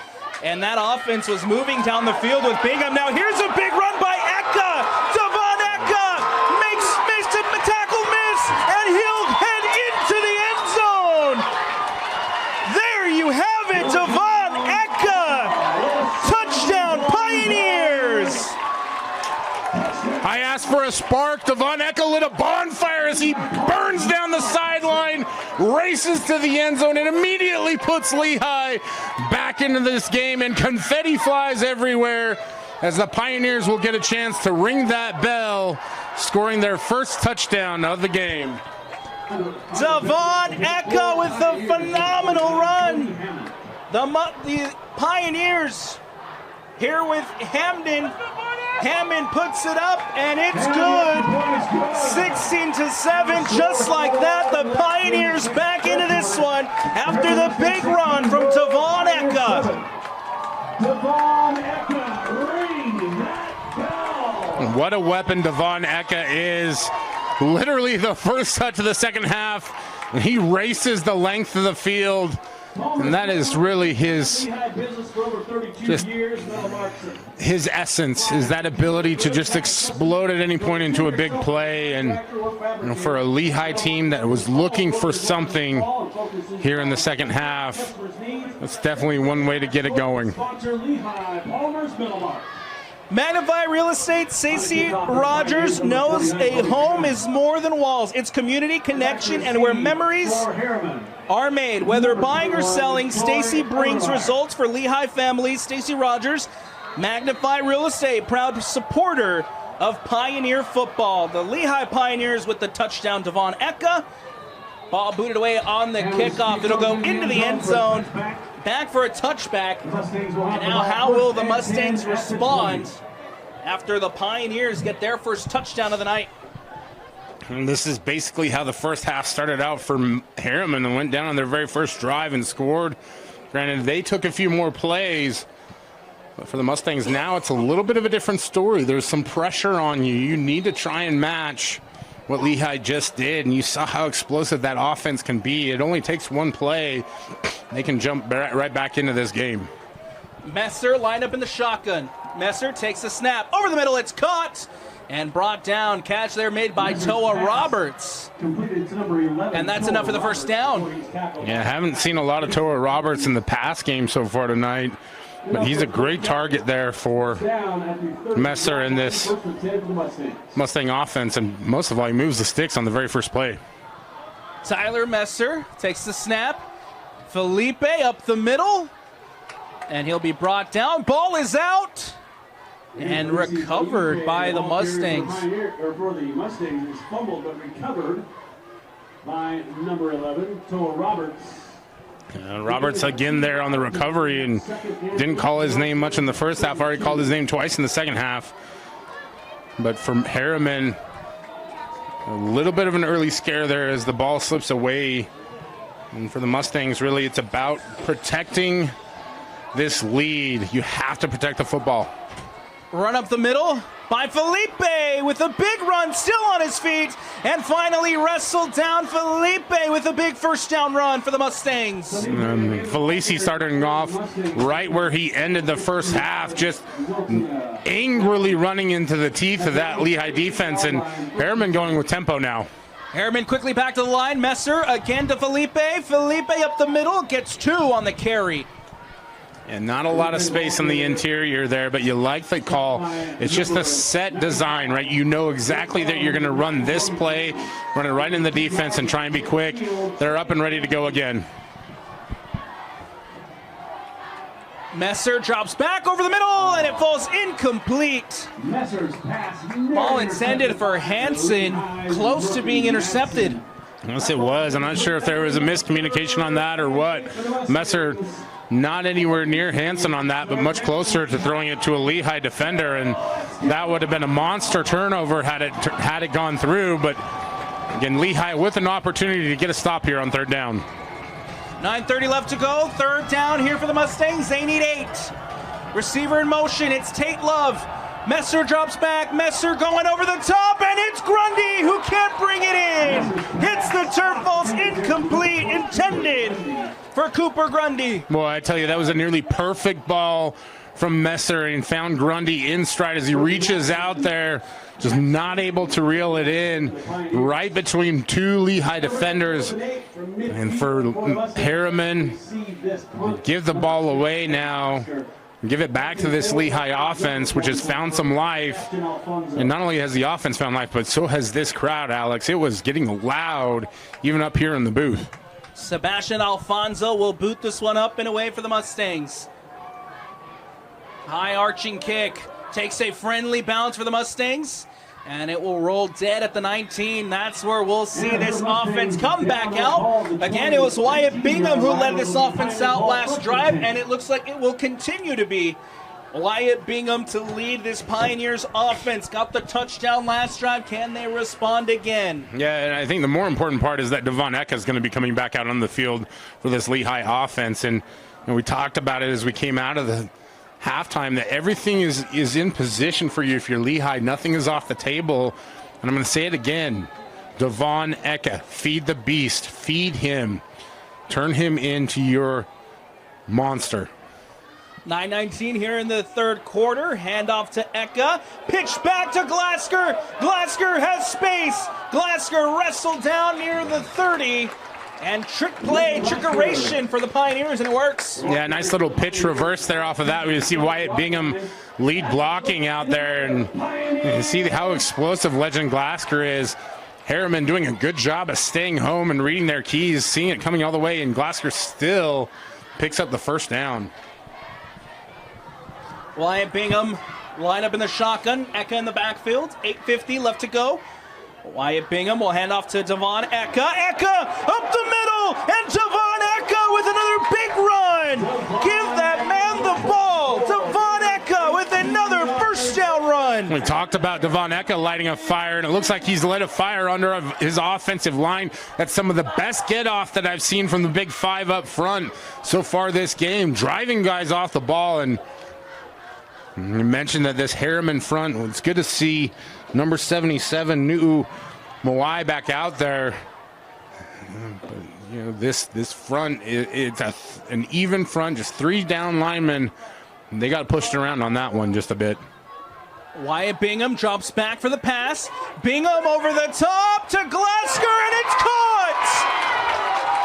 And that offense was moving down the field with Bingham. Now here's a big run by Eka. Devon Eka makes a tackle miss, and he'll head into the end zone. There you have it, Devon Eka. Touchdown, Pioneers. I asked for a spark. Devon Eka lit a bonfire as he burns down the sideline, races to the end zone, and immediately puts Lehi back into this game, and confetti flies everywhere as the Pioneers will get a chance to ring that bell, scoring their first touchdown of the game. Devon Eka with a phenomenal run. The Pioneers here with Hamden. Hammond puts it up, and it's good. 16-7, just like that. The Pioneers back into this one after the big run from Devon Eka. Devon Eka, ring that bell. What a weapon Devon Eka is. Literally the first touch of the second half, he races the length of the field. And that is really his essence, is that ability to just explode at any point into a big play. And for a Lehi team that was looking for something here in the second half, that's definitely one way to get it going. Magnify Real Estate, Stacey Rogers knows a home is more than walls. It's community, connection, and where memories are made. Whether buying or selling, Stacey brings results for Lehi families. Stacey Rogers, Magnify Real Estate, proud supporter of Pioneer football. The Lehi Pioneers with the touchdown, Devon Eka. Ball booted away on the kickoff. It'll go into the end zone. Back for a touchback. And now how will the Mustangs respond after the Pioneers get their first touchdown of the night? And this is basically how the first half started out for Herriman, and went down on their very first drive and scored. Granted, they took a few more plays, but for the Mustangs now it's a little bit of a different story. There's some pressure on you. You need to try and match what Lehi just did, and you saw how explosive that offense can be. It only takes one play. They can jump right back into this game. Messer lined up in the shotgun. Messer takes the snap. Over the middle, it's caught and brought down. Catch there made by Toa Roberts. And that's enough for the first down. Yeah, haven't seen a lot of Toa Roberts in the pass game so far tonight, but he's a great target there for Messer in this Mustang offense, and most of all, he moves the sticks on the very first play. Tyler Messer takes the snap. Felipe up the middle, and he'll be brought down. Ball is out and recovered by the Mustangs. For the Mustangs, it's fumbled but recovered by number 11, Toa Roberts. Roberts again there on the recovery, and didn't call his name much in the first half. Already called his name twice in the second half. But from Herriman, a little bit of an early scare there as the ball slips away. And for the Mustangs, really, it's about protecting this lead. You have to protect the football. Run up the middle by Felipe with a big run, still on his feet, and finally wrestled down. Felipe with a big first down run for the Mustangs. Felici starting off right where he ended the first half, just angrily running into the teeth of that Lehi defense, and Herriman going with tempo now. Herriman quickly back to the line. Messer again to Felipe. Felipe up the middle, gets 2 on the carry. And not a lot of space in the interior there, but you like the call. It's just a set design, right? You know exactly that you're going to run this play, run it right in the defense and try and be quick. They're up and ready to go again. Messer drops back over the middle, and it falls incomplete. Ball intended for Hansen, close to being intercepted. Yes, it was. I'm not sure if there was a miscommunication on that or what. Messer not anywhere near Hansen on that, but much closer to throwing it to a Lehi defender, and that would have been a monster turnover had it gone through. But again, Lehi with an opportunity to get a stop here on third down. 9:30 left to go. Third down here for the Mustangs. They need 8. Receiver in motion. It's Tate Love. Messer drops back. Messer going over the top, and it's Grundy who can't bring it in. Hits the turf, falls incomplete. Intended for Cooper Grundy. Boy, I tell you, that was a nearly perfect ball from Messer, and found Grundy in stride as he reaches out there, just not able to reel it in, right between 2 Lehi defenders. And for Herriman, give the ball away now. Give it back to this Lehi offense, which has found some life. And not only has the offense found life, but so has this crowd, Alex. It was getting loud, even up here in the booth. Sebastian Alfonso will boot this one up and away for the Mustangs. High arching kick. Takes a friendly bounce for the Mustangs, and it will roll dead at the 19. That's where we'll see this offense come back out. Again, it was Wyatt Bingham who led this offense out last drive, and it looks like it will continue to be Wyatt Bingham to lead this Pioneers offense. Got the touchdown last drive. Can they respond again? Yeah, and I think the more important part is that Devon Eka is going to be coming back out on the field for this Lehi offense. And we talked about it as we came out of the halftime, that everything is in position for you if you're Lehi. Nothing is off the table. And I'm going to say it again. Devon Eka, feed the beast. Feed him. Turn him into your monster. 9:19 here in the third quarter. Handoff to Eka. Pitch back to Glasker. Glasker has space. Glasker wrestled down near the 30. And trick play, trickeration for the Pioneers, and it works. Yeah, nice little pitch reverse there off of that. We see Wyatt Bingham lead blocking out there. And you can see how explosive Legend Glasker is. Herriman doing a good job of staying home and reading their keys, seeing it coming all the way, and Glasker still picks up the first down. Wyatt Bingham line up in the shotgun. Eka in the backfield. 8:50 left to go. Wyatt Bingham will hand off to Devon Eka. Eka up the middle, and Devon Eka with another big run. Give that man the ball. Devon Eka with another first down run. We talked about Devon Eka lighting a fire, and it looks like he's lit a fire under his offensive line. That's some of the best get-off that I've seen from the Big Five up front so far this game, driving guys off the ball. And you mentioned that this Herriman front, it's good to see number 77, New Moai, back out there. But, you know, this front, it's an even front, just 3 down linemen. They got pushed around on that one just a bit. Wyatt Bingham drops back for the pass. Bingham over the top to Glasker, and it's caught!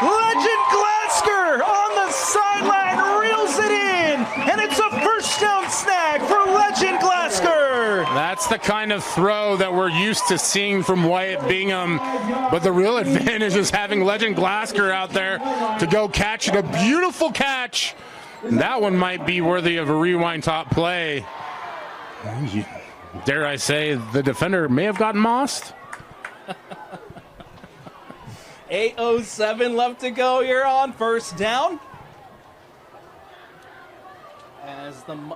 Legend Glasker on the sideline reels it in, and it's a first down snag for Legend Glasker. That's the kind of throw that we're used to seeing from Wyatt Bingham, but the real advantage is having Legend Glasker out there to go catch it. A beautiful catch. And that one might be worthy of a rewind top play. Dare I say, the defender may have gotten mossed. 8:07 left to go here on first down.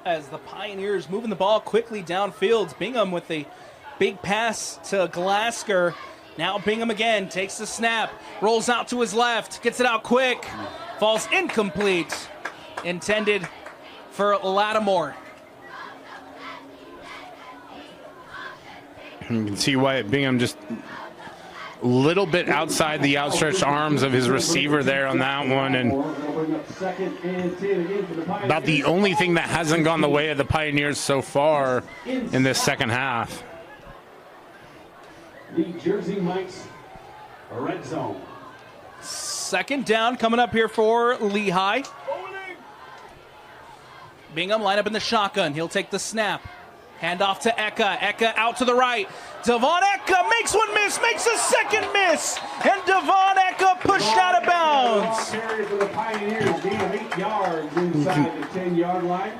As the Pioneers moving the ball quickly downfield. Bingham with a big pass to Glasker. Now Bingham again takes the snap, rolls out to his left, gets it out quick, falls incomplete. Intended for Lattimore. You can see Wyatt Bingham just a little bit outside the outstretched arms of his receiver there on that one, and about the only thing that hasn't gone the way of the Pioneers so far in this second half. The Jersey Mike's red zone. Second down coming up here for Lehi. Bingham line up in the shotgun. He'll take the snap. Hand off to Eka. Eka out to the right. Devon Eka makes one miss, makes a second miss, and Devon Eka pushed out of bounds. Carry for the Pioneers, gain of 8 yards inside the 10-yard line.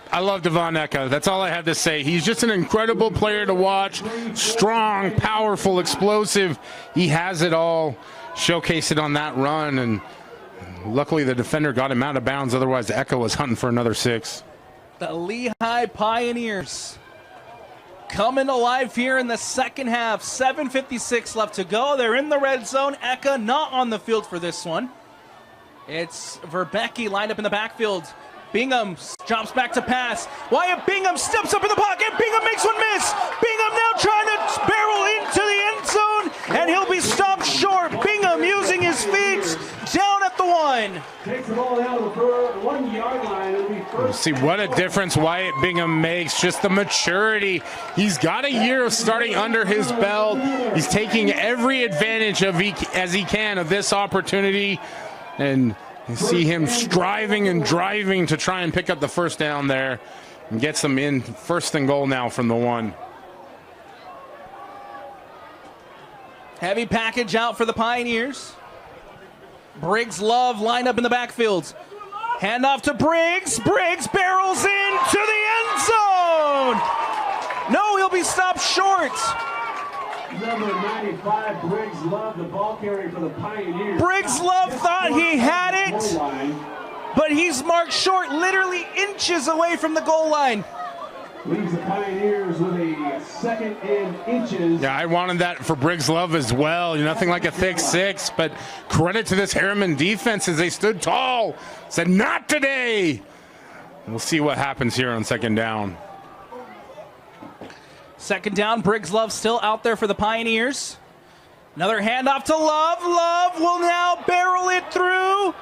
I love Devon Eka. That's all I have to say. He's just an incredible player to watch. Strong, powerful, explosive. He has it all. Showcased it on that run, and luckily the defender got him out of bounds. Otherwise, Eka was hunting for another 6. The Lehi Pioneers coming alive here in the second half. 7:56 left to go. They're in the red zone. Eka not on the field for this one. It's Verbecki lined up in the backfield. Bingham drops back to pass. Wyatt Bingham steps up in the pocket. Bingham makes one miss. Bingham now trying to barrel into the end zone, and he'll be stopped short. Bingham using his feet down at the 1. Takes the ball down to the 1-yard line. It'll be first. See what a difference Wyatt Bingham makes. Just the maturity. He's got a year of starting under his belt. He's taking every advantage as he can of this opportunity, and you see him striving and driving to try and pick up the first down there, and gets them in first and goal now from the 1. Heavy package out for the Pioneers. Briggs Love lined up in the backfield. Hand off to Briggs. Briggs barrels into the end zone. he stops short. Number 95, Briggs Love, the ball carrier for the Pioneers. Briggs Love thought he had it, but he's marked short, literally inches away from the goal line. Leaves the Pioneers with a second and inches. Yeah, I wanted that for Briggs Love as well. Nothing like a thick 6, but credit to this Herriman defense as they stood tall. Said, not today. We'll see what happens here on second down. Second down, Briggs Love still out there for the Pioneers. Another handoff to Love. Love will now barrel it through.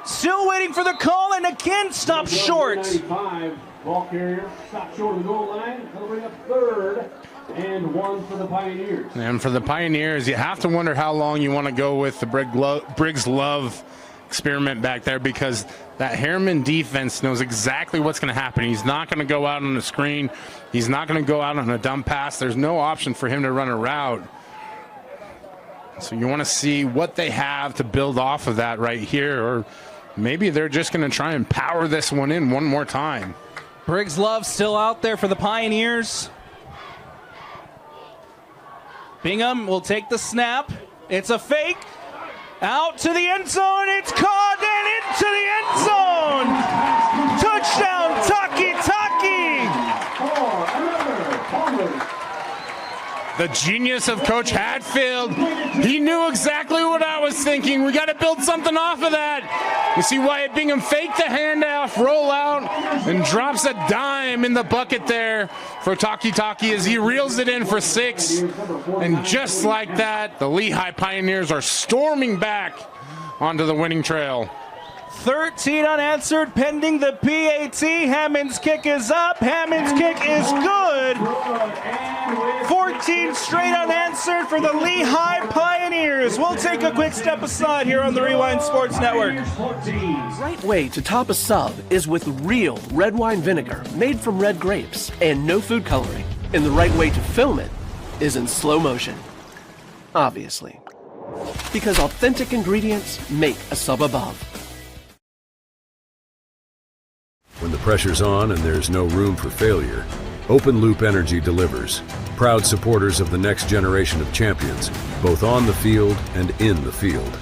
Still waiting for the call, and again stops short. 95, ball carrier, stopped short of the goal line. They'll bring up third and 1 for the Pioneers. And for the Pioneers, you have to wonder how long you want to go with the Briggs Love experiment back there, because that Herriman defense knows exactly what's going to happen. He's not going to go out on the screen. He's not going to go out on a dump pass. There's no option for him to run a route. So you want to see what they have to build off of that right here, or maybe they're just going to try and power this one in one more time. Briggs Love still out there for the Pioneers. Bingham will take the snap. It's a fake. Out to the end zone. It's caught and into the end zone. Touchdown, Taki Taki. The genius of Coach Hatfield. He knew exactly what I was thinking. We got to build something off of that. You see Wyatt Bingham fake the handoff, roll out, and drops a dime in the bucket there for Taki Taki as he reels it in for 6. And just like that, the Lehi Pioneers are storming back onto the winning trail. 13 unanswered pending the PAT. Hammond's kick is up. Hammond's kick is good. 14 straight unanswered for the Lehi Pioneers. We'll take a quick step aside here on the Rewind Sports Network. The right way to top a sub is with real red wine vinegar made from red grapes and no food coloring. And the right way to film it is in slow motion. Obviously. Because authentic ingredients make a sub above. When the pressure's on and there's no room for failure, Open Loop Energy delivers. Proud supporters of the next generation of champions, both on the field and in the field.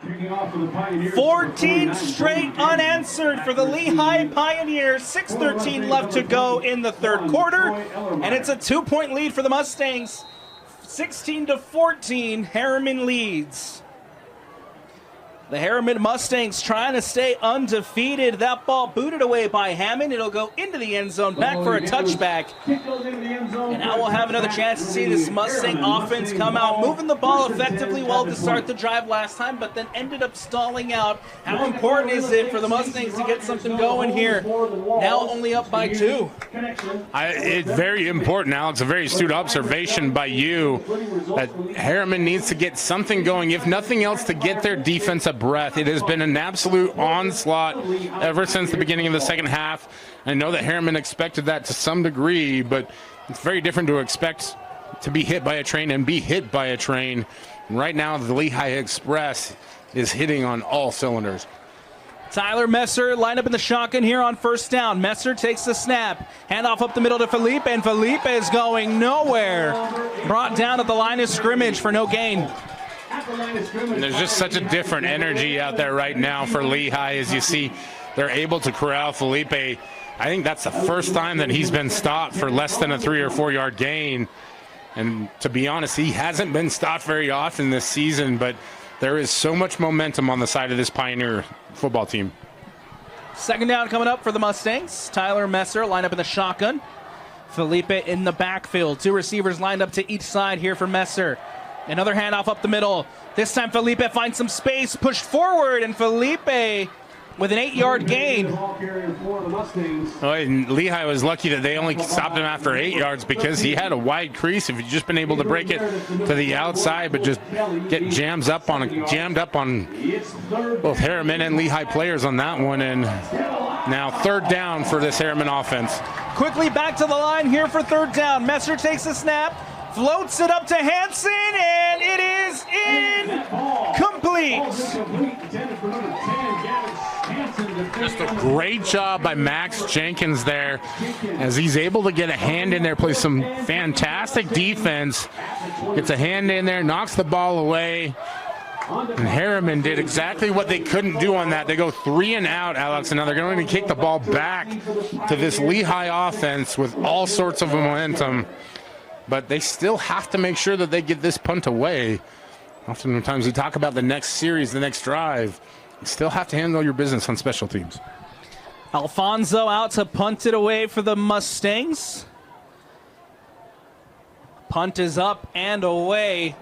Kicking off for the Pioneers. 14 straight unanswered for the Lehi Pioneers. 6:13 left to go in the third quarter, and it's a 2-point lead for the Mustangs. 16-14, Herriman leads. The Herriman Mustangs trying to stay undefeated. That ball booted away by Hammond. It'll go into the end zone, back for a touchback. And now we'll have another chance to see this Mustang offense come out, moving the ball effectively well to start the drive last time, but then ended up stalling out. How important is it for the Mustangs to get something going here? Now only up by 2. It's very important, Alex. A very astute observation by you that Herriman needs to get something going, if nothing else, to get their defense a breath. It has been an absolute onslaught ever since the beginning of the second half. I know that Herriman expected that to some degree, but it's very different to expect to be hit by a train and be hit by a train. And right now, the Lehi Express is hitting on all cylinders. Tyler Messer lined up in the shotgun here on first down. Messer takes the snap. Handoff up the middle to Felipe, and Felipe is going nowhere. Brought down at the line of scrimmage for no gain. And there's just such a different energy out there right now for Lehi as you see they're able to corral Felipe. I think that's the first time that he's been stopped for less than a 3 or 4 yard gain. And to be honest, he hasn't been stopped very often this season, but there is so much momentum on the side of this Pioneer football team. Second down coming up for the Mustangs. Tyler Messer lined up in the shotgun. Felipe in the backfield. 2 receivers lined up to each side here for Messer. Another handoff up the middle. This time Felipe finds some space, pushed forward, and Felipe with an 8-yard gain. Oh, and Lehi was lucky that they only stopped him after 8 yards because he had a wide crease. If he'd just been able to break it to the outside, but just get jammed up on both Herriman and Lehi players on that one. And now third down for this Herriman offense. Quickly back to the line here for third down. Messer takes the snap, floats it up to Hansen, and it is incomplete. Just a great job by Max Jenkins there as he's able to get a hand in there, play some fantastic defense, gets a hand in there, knocks the ball away. And Herriman did exactly what they couldn't do on that. They go 3 and out, Alex, and now they're going to kick the ball back to this Lehi offense with all sorts of momentum. But they still have to make sure that they get this punt away. Oftentimes we talk about the next series, the next drive. You still have to handle your business on special teams. Alfonso out to punt it away for the Mustangs. Punt is up and away.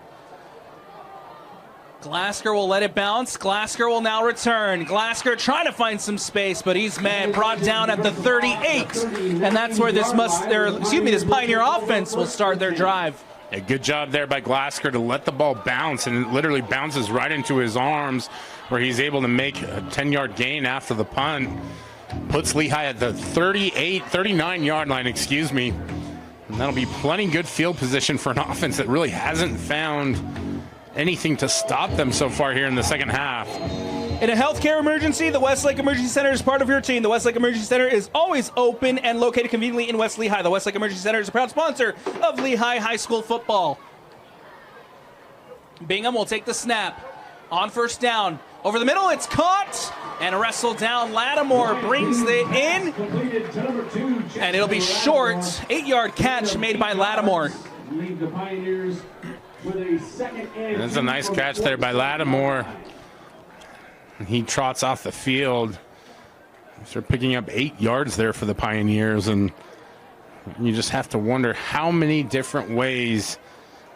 Glasker will let it bounce. Glasker will now return. Glasker trying to find some space, but he's brought down at the 38. And that's where this Pioneer offense will start their drive. A good job there by Glasker to let the ball bounce, and it literally bounces right into his arms where he's able to make a 10-yard gain after the punt. Puts Lehi at the 39-yard line, And that'll be plenty good field position for an offense that really hasn't found anything to stop them so far here in the second half. In a healthcare emergency, the Westlake Emergency Center is part of your team. The Westlake Emergency Center is always open and located conveniently in West Lehi. The Westlake Emergency Center is a proud sponsor of Lehi High School football. Bingham will take the snap. On first down. Over the middle, it's caught and wrestled down. Lattimore brings it in. And it'll be short. 8-yard catch made by Lattimore. Lead the Pioneers with a second and that's a nice catch there by Lattimore. He trots off the field. They're picking up 8 yards there for the Pioneers, and you just have to wonder how many different ways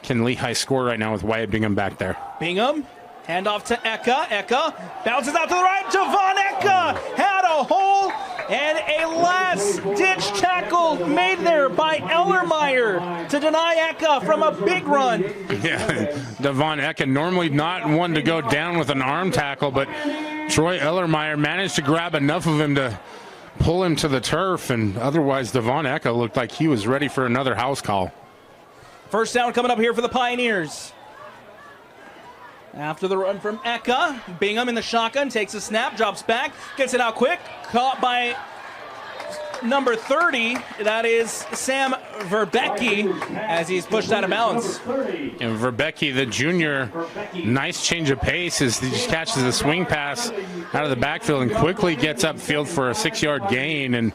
can Lehi score right now with Wyatt Bingham back there. Bingham, handoff to Eka. Eka bounces out to the right. Devon Eka had a hole, and a last-ditch tackle made there by Ellermeyer to deny Eka from a big run. Yeah, Devon Eka, normally not one to go down with an arm tackle, but Troy Ellermeyer managed to grab enough of him to pull him to the turf, and otherwise Devon Eka looked like he was ready for another house call. First down coming up here for the Pioneers. After the run from Eka, Bingham in the shotgun, takes a snap, drops back, gets it out quick, caught by number 30, that is Sam Verbecki, as he's pushed out of bounds. And Verbecki, the junior, nice change of pace as he just catches a swing pass out of the backfield and quickly gets upfield for a 6-yard gain. And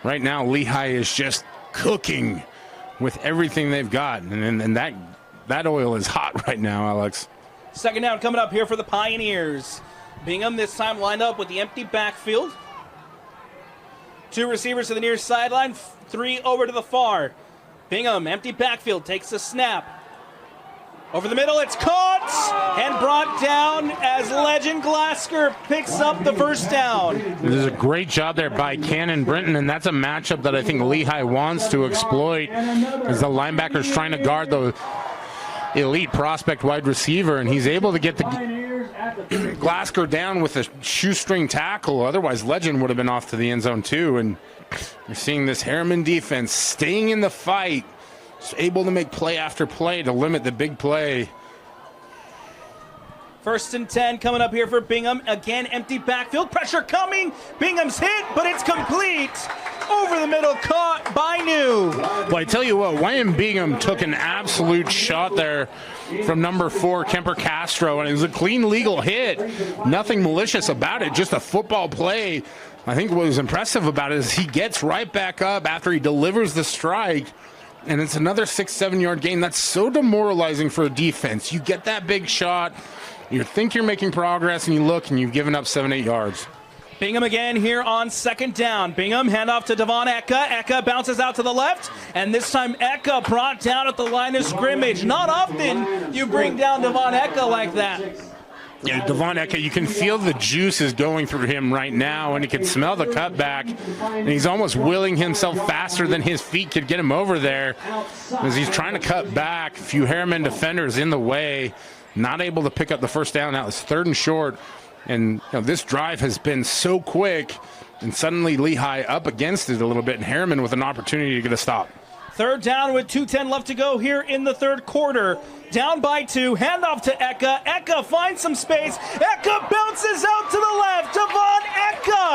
right now, Lehi is just cooking with everything they've got. And that oil is hot right now, Alex. Second down coming up here for the Pioneers. Bingham this time lined up with the empty backfield. 2 receivers to the near sideline, 3 over to the far. Bingham, empty backfield, takes the snap. Over the middle, it's caught and brought down as Legend Glasker picks up the first down. This is a great job there by Cannon Brinton, and that's a matchup that I think Lehi wants to exploit as the linebacker's trying to guard the elite prospect wide receiver, and he's able to get the Glasker down with a shoestring tackle. Otherwise, Legend would have been off to the end zone too. And you're seeing this Herriman defense staying in the fight, just able to make play after play to limit the big play. First and 10 coming up here for Bingham. Again, empty backfield. Pressure coming. Bingham's hit, but it's complete. Over the middle, caught by New. Well, I tell you what, Wyatt Bingham took an absolute shot there from number 4, Kemper Castro, and it was a clean, legal hit. Nothing malicious about it, just a football play. I think what was impressive about it is he gets right back up after he delivers the strike, and it's another 6-7 yard gain. That's so demoralizing for a defense. You get that big shot, you think you're making progress, and you look, and you've given up 7-8 yards. Bingham again here on second down. Bingham, handoff to Devon Eka. Eka bounces out to the left, and this time Eka brought down at the line of scrimmage. Not often you bring down Devon Eka like that. Yeah, Devon Eka, you can feel the juice is going through him right now, and you can smell the cutback, and he's almost willing himself faster than his feet could get him over there as he's trying to cut back. A few Herriman defenders in the way, not able to pick up the first down. Now it's 3rd and short. And this drive has been so quick, and suddenly Lehi up against it a little bit, and Herriman with an opportunity to get a stop. 3rd down with 2:10 left to go here in the 3rd quarter. Down by 2, handoff to Eka. Eka finds some space. Eka bounces out to the left. Devon Eka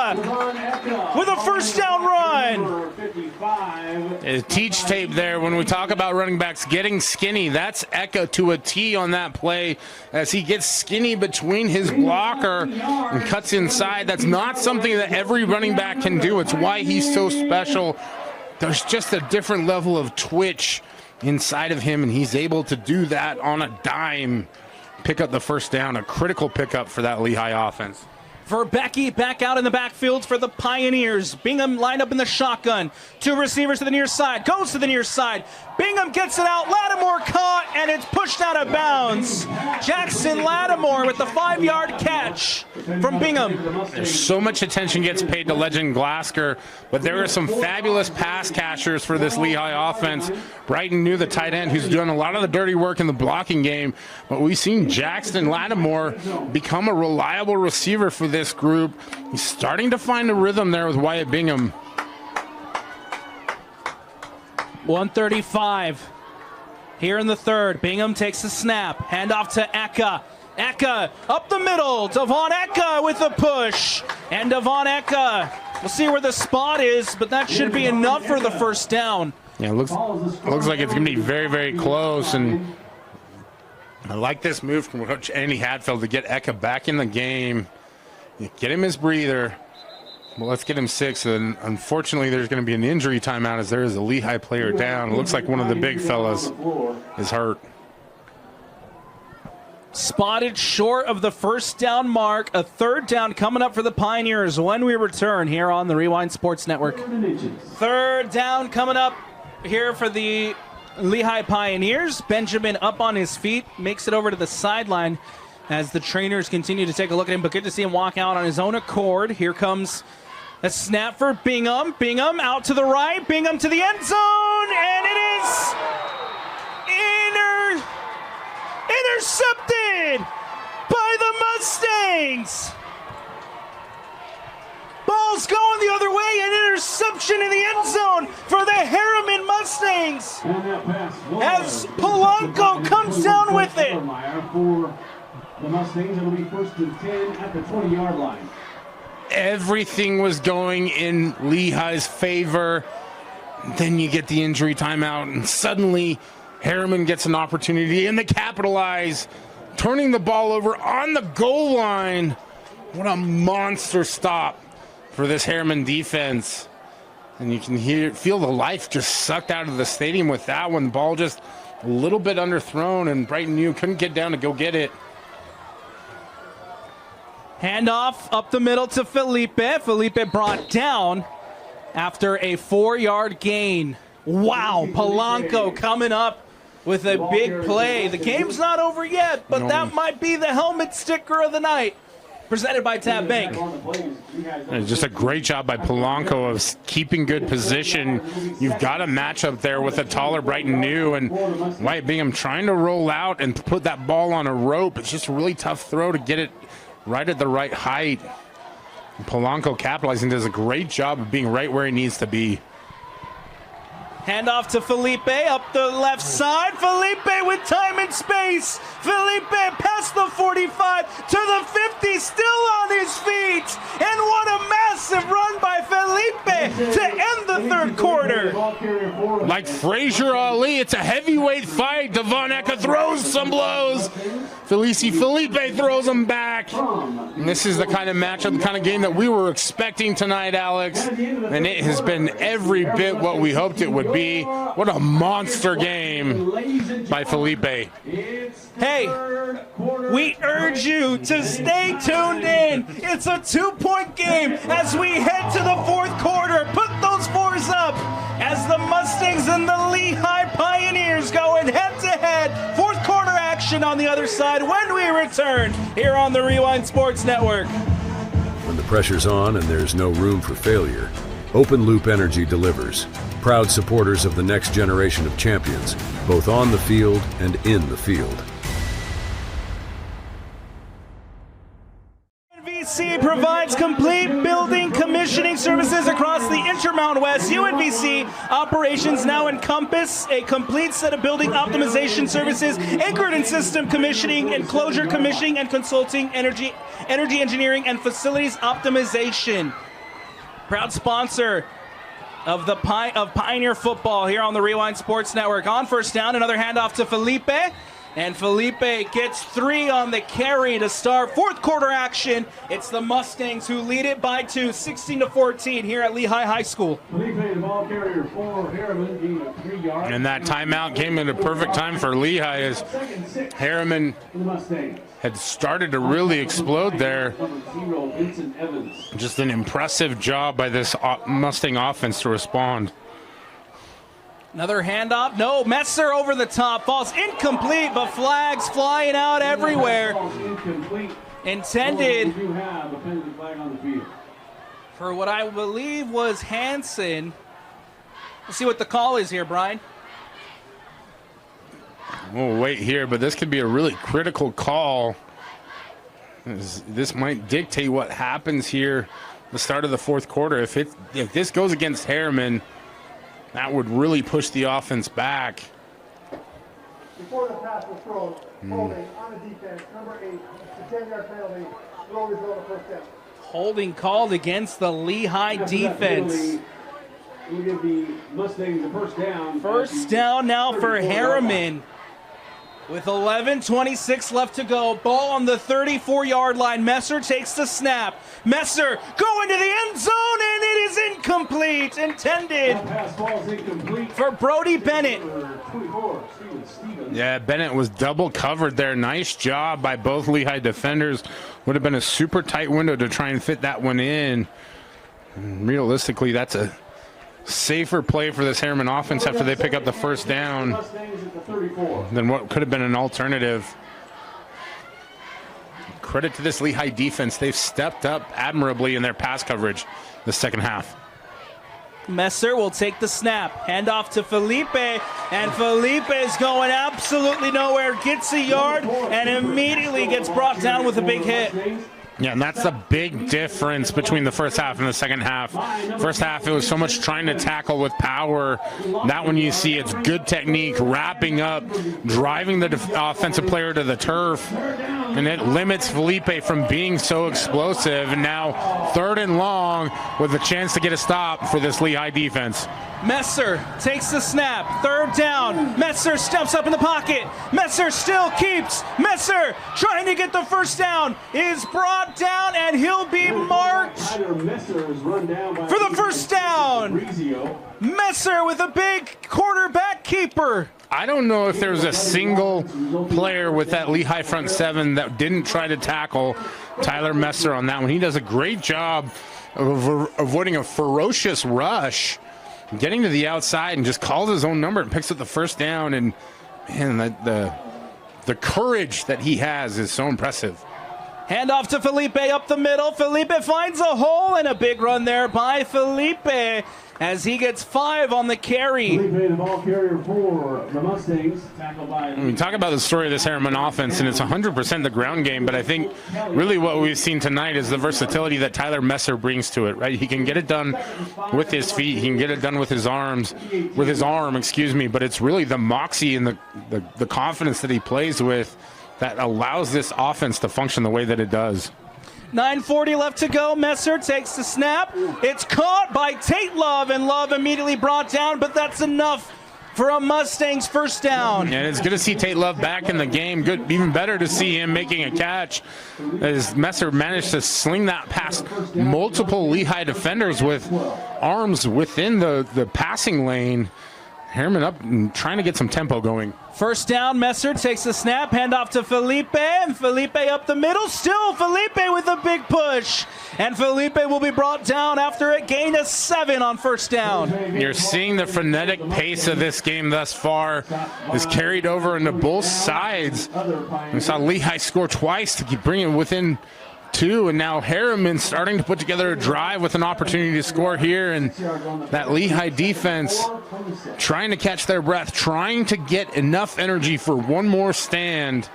Teach tape there when we talk about running backs getting skinny. That's Eka to a T on that play as he gets skinny between his blocker and cuts inside. That's not something that every running back can do. It's why he's so special. There's just a different level of twitch inside of him, and he's able to do that on a dime. Pick up the first down, a critical pickup for that Lehi offense. Verbecky back out in the backfield for the Pioneers. Bingham lined up in the shotgun. 2 receivers to the near side. Goes to the near side. Bingham gets it out. Lattimore caught, and it's pushed out of bounds. Jackson Lattimore with the 5-yard catch from Bingham. There's so much attention gets paid to Legend Glasgow, but there are some fabulous pass catchers for this Lehi offense. Brighton knew the tight end who's doing a lot of the dirty work in the blocking game, but we've seen Jackson Lattimore become a reliable receiver for this group. He's starting to find a rhythm there with Wyatt Bingham. 135 here in the third. Bingham takes the snap. Handoff to Eka. Eka up the middle. Devon Eka with the push. And Devon Eka, we'll see where the spot is, but that should be enough for the first down. Yeah, it looks like it's going to be very, very close. And I like this move from Coach Andy Hadfield to get Eka back in the game. Get him his breather. Well, let's get him 6. And unfortunately, there's going to be an injury timeout as there is a Lehi player down. It looks like one of the big fellas is hurt. Spotted short of the first down mark. A third down coming up for the Pioneers when we return here on the Rewind Sports Network. Third down coming up here for the Lehi Pioneers. Benjamin up on his feet, makes it over to the sideline as the trainers continue to take a look at him, but good to see him walk out on his own accord. Here comes a snap for Bingham. Bingham out to the right. Bingham to the end zone, and it is intercepted by the Mustangs. Ball's going the other way, an interception in the end zone for the Herriman Mustangs as Polanco comes down with it. For the Mustangs, it'll be 1st and 10 at the 20-yard line. Everything was going in Lehi's favor. Then you get the injury timeout, and suddenly Herriman gets an opportunity, and they capitalize, turning the ball over on the goal line. What a monster stop for this Herriman defense. And you can feel the life just sucked out of the stadium with that one. The ball just a little bit underthrown, and Brighton U couldn't get down to go get it. Handoff up the middle to Felipe. Felipe brought down after a 4-yard gain. Wow, Polanco coming up with a big play. The game's not over yet, but that might be the helmet sticker of the night. Presented by Tab Bank. Just a great job by Polanco of keeping good position. You've got a matchup there with a taller Brighton U, and Wyatt Bingham trying to roll out and put that ball on a rope. It's just a really tough throw to get it right at the right height. And Polanco capitalizing, does a great job of being right where he needs to be. Handoff to Felipe up the left side. Felipe with time and space. Felipe past the 45 to the 50, still on his feet. And what a massive run by Felipe to end the third quarter. Like Frazier Ali, it's a heavyweight fight. Devon Eka throws some blows. Felipe throws them back. And this is the kind of matchup, the kind of game that we were expecting tonight, Alex. And it has been every bit what we hoped it would be. What a monster game by Felipe. Hey, we urge you to stay tuned in. It's a 2-point game as we head to the fourth quarter. Put those 4s up as the Mustangs and the Lehi Pioneers going head-to-head. Fourth quarter action on the other side when we return here on the Rewind Sports Network. When the pressure's on and there's no room for failure, Open Loop Energy delivers. Proud supporters of the next generation of champions, both on the field and in the field. UNVC provides complete building commissioning services across the Intermountain West. UNVC operations now encompass a complete set of building optimization services anchored in system commissioning, enclosure commissioning, and consulting, energy engineering, and facilities optimization. Proud sponsor of Pioneer football here on the Rewind Sports Network. On first down, another handoff to Felipe. And Felipe gets 3 on the carry to start fourth quarter action. It's the Mustangs who lead it by 2, 16-14 here at Lehi High School. Felipe, the ball carrier for Herriman, gain of 3 yards. And that timeout came at a perfect time for Lehi as Herriman had started to really explode there. Just an impressive job by this Mustang offense to respond. Another handoff. No, Messer over the top. Falls incomplete, but flags flying out everywhere. Intended for what I believe was Hansen. Let's see what the call is here, Brian. We'll wait here, but this could be a really critical call. This might dictate what happens here at the start of the fourth quarter. If this goes against Herriman, that would really push the offense back. Before the pass was thrown, holding on the defense, number 8, the 10-yard penalty, throw result of first down. Holding called against the Lehi defense. We'll give the Mustangs a first down. First down now for Herriman. With 11:26 left to go, ball on the 34-yard line. Messer takes the snap. Messer going to the end zone, and it is incomplete. Intended for Brody Bennett. Yeah, Bennett was double covered there. Nice job by both Lehi defenders. Would have been a super tight window to try and fit that one in. And realistically, that's a safer play for this Herriman offense after they pick up the first down than what could have been an alternative. Credit to this Lehi defense. They've stepped up admirably in their pass coverage the second half. Messer will take the snap. Hand off to Felipe, and Felipe is going absolutely nowhere. Gets a yard and immediately gets brought down with a big hit. Yeah, and that's the big difference between the first half and the second half. First half, it was so much trying to tackle with power. That one you see it's good technique, wrapping up, driving the offensive player to the turf, and it limits Felipe from being so explosive. And now third and long with a chance to get a stop for this Lehi defense. Messer takes the snap. Third down. Messer steps up in the pocket. Messer still keeps. Messer trying to get the first down. Is brought down, and he'll be marked for the first down. Messer with a big quarterback keeper. I don't know if there's a single player with that Lehi front seven that didn't try to tackle Tyler Messer on that one. He does a great job of avoiding a ferocious rush, getting to the outside, and just calls his own number and picks up the first down. And man, the courage that he has is so impressive. Hand off to Felipe up the middle. Felipe finds a hole, and a big run there by Felipe as he gets 5 on the carry. Felipe, the ball carrier for the Mustangs, tackled by... We talk about the story of this Herriman offense, and it's 100% the ground game, but I think really what we've seen tonight is the versatility that Tyler Messer brings to it, right? He can get it done with his feet. He can get it done with his arm, but it's really the moxie and the confidence that he plays with that allows this offense to function the way that it does. 9:40 left to go. Messer takes the snap. It's caught by Tate Love, and Love immediately brought down, but that's enough for a Mustangs first down. And it's good to see Tate Love back in the game. Good, even better to see him making a catch as Messer managed to sling that past multiple Lehi defenders with arms within the passing lane. Herriman up and trying to get some tempo going. First down, Messer takes the snap, handoff to Felipe, and Felipe up the middle. Still Felipe with a big push, and Felipe will be brought down after a gain of 7 on first down. You're seeing the frenetic pace of this game thus far is carried over into both sides. We saw Lehi score twice to keep bringing it within 2, and now Herriman starting to put together a drive with an opportunity to score here, and that Lehi defense trying to catch their breath, trying to get enough energy for one more stand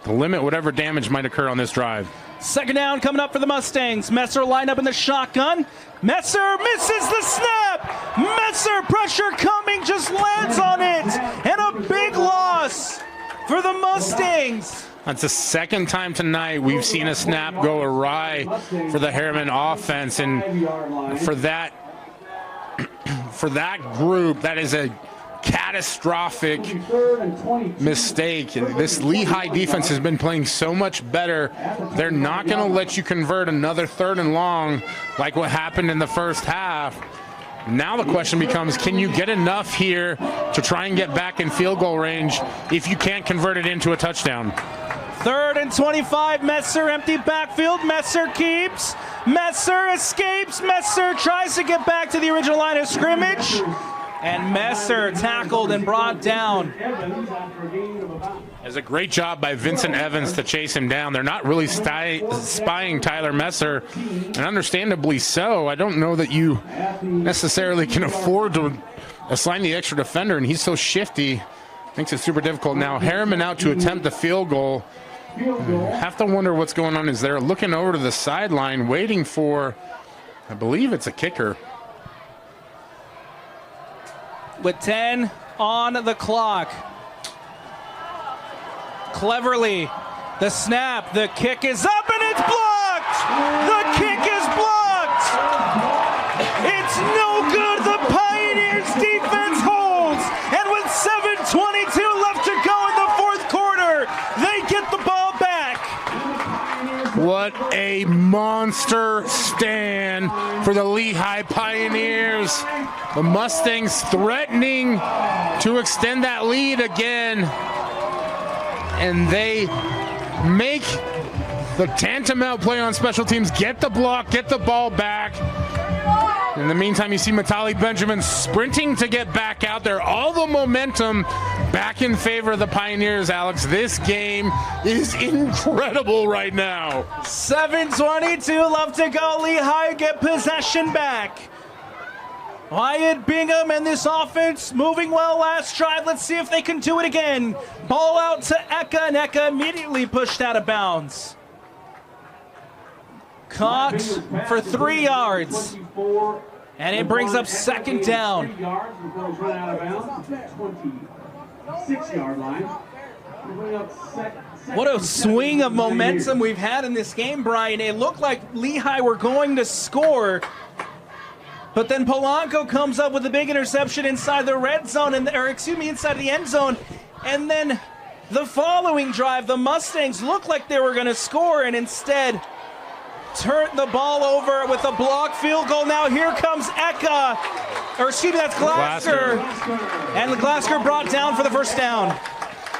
to limit whatever damage might occur on this drive. Second down coming up for the Mustangs. Messer lined up in the shotgun. Messer misses the snap. Messer pressure coming, just lands on it, and a big loss for the Mustangs. That's the second time tonight we've seen a snap go awry for the Herriman offense, and for that for that group, that is a catastrophic mistake. This Lehi defense has been playing so much better. They're not going to let you convert another 3rd and long like what happened in the first half. Now the question becomes, can you get enough here to try and get back in field goal range if you can't convert it into a touchdown? 3rd and 25, Messer empty backfield, Messer keeps, Messer escapes, Messer tries to get back to the original line of scrimmage, and Messer tackled and brought down. It's a great job by Vincent Evans to chase him down. They're not really spying Tyler Messer, and understandably so. I don't know that you necessarily can afford to assign the extra defender, and he's so shifty. Makes it super difficult. Now Herriman out to attempt the field goal. Have to wonder what's going on. Is they're looking over to the sideline waiting for, I believe it's a kicker. With 10 on the clock. Cleverly, the snap, the kick is up and it's blocked! The kick is blocked! It's no good, the Pioneers defense holds! And with 7:22 left to go in the 4th quarter, they get the ball back! What a monster stand for the Lehi Pioneers. The Mustangs threatening to extend that lead again. And they make the tantamount play on special teams, get the block, get the ball back. In the meantime, you see Matali Benjamin sprinting to get back out there. All the momentum back in favor of the Pioneers, Alex. This game is incredible right now. 7:22 left to go. Lehi get possession back. Wyatt Bingham and this offense moving well last drive. Let's see if they can do it again. Ball out to Eka, and Eka immediately pushed out of bounds. Caught for 3 yards. And it brings up 2nd down. 6-yard line. What a swing of momentum we've had in this game, Brian. It looked like Lehi were going to score, but then Polanco comes up with a big interception inside the red zone, inside the end zone. And then the following drive, the Mustangs looked like they were going to score and instead turned the ball over with a blocked field goal. Now here comes Eka, that's Glasker. And Glasker brought down for the 1st down.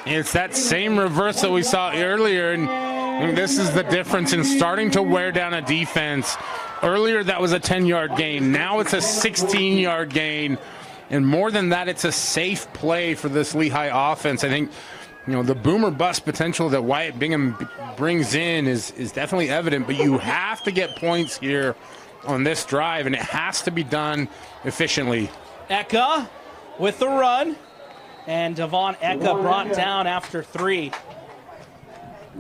It's that same reverse that we saw earlier, and this is the difference in starting to wear down a defense. Earlier, that was a 10-yard gain. Now it's a 16-yard gain. And more than that, it's a safe play for this Lehi offense. I think, the boom or bust potential that Wyatt Bingham brings in is definitely evident, but you have to get points here on this drive, and it has to be done efficiently. Eka with the run, and Devon Eka brought down after 3.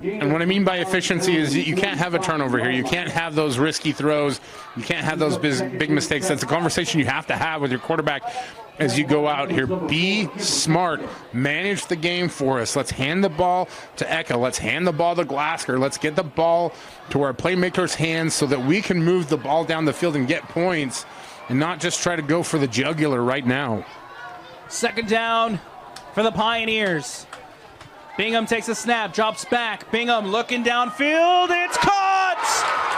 And what I mean by efficiency is you can't have a turnover here. You can't have those risky throws. You can't have those big mistakes. That's a conversation you have to have with your quarterback as you go out here. Be smart. Manage the game for us. Let's hand the ball to Eka. Let's hand the ball to Glasker. Let's get the ball to our playmakers' hands so that we can move the ball down the field and get points and not just try to go for the jugular right now. 2nd down for the Pioneers. Bingham takes a snap, drops back. Bingham looking downfield. It's caught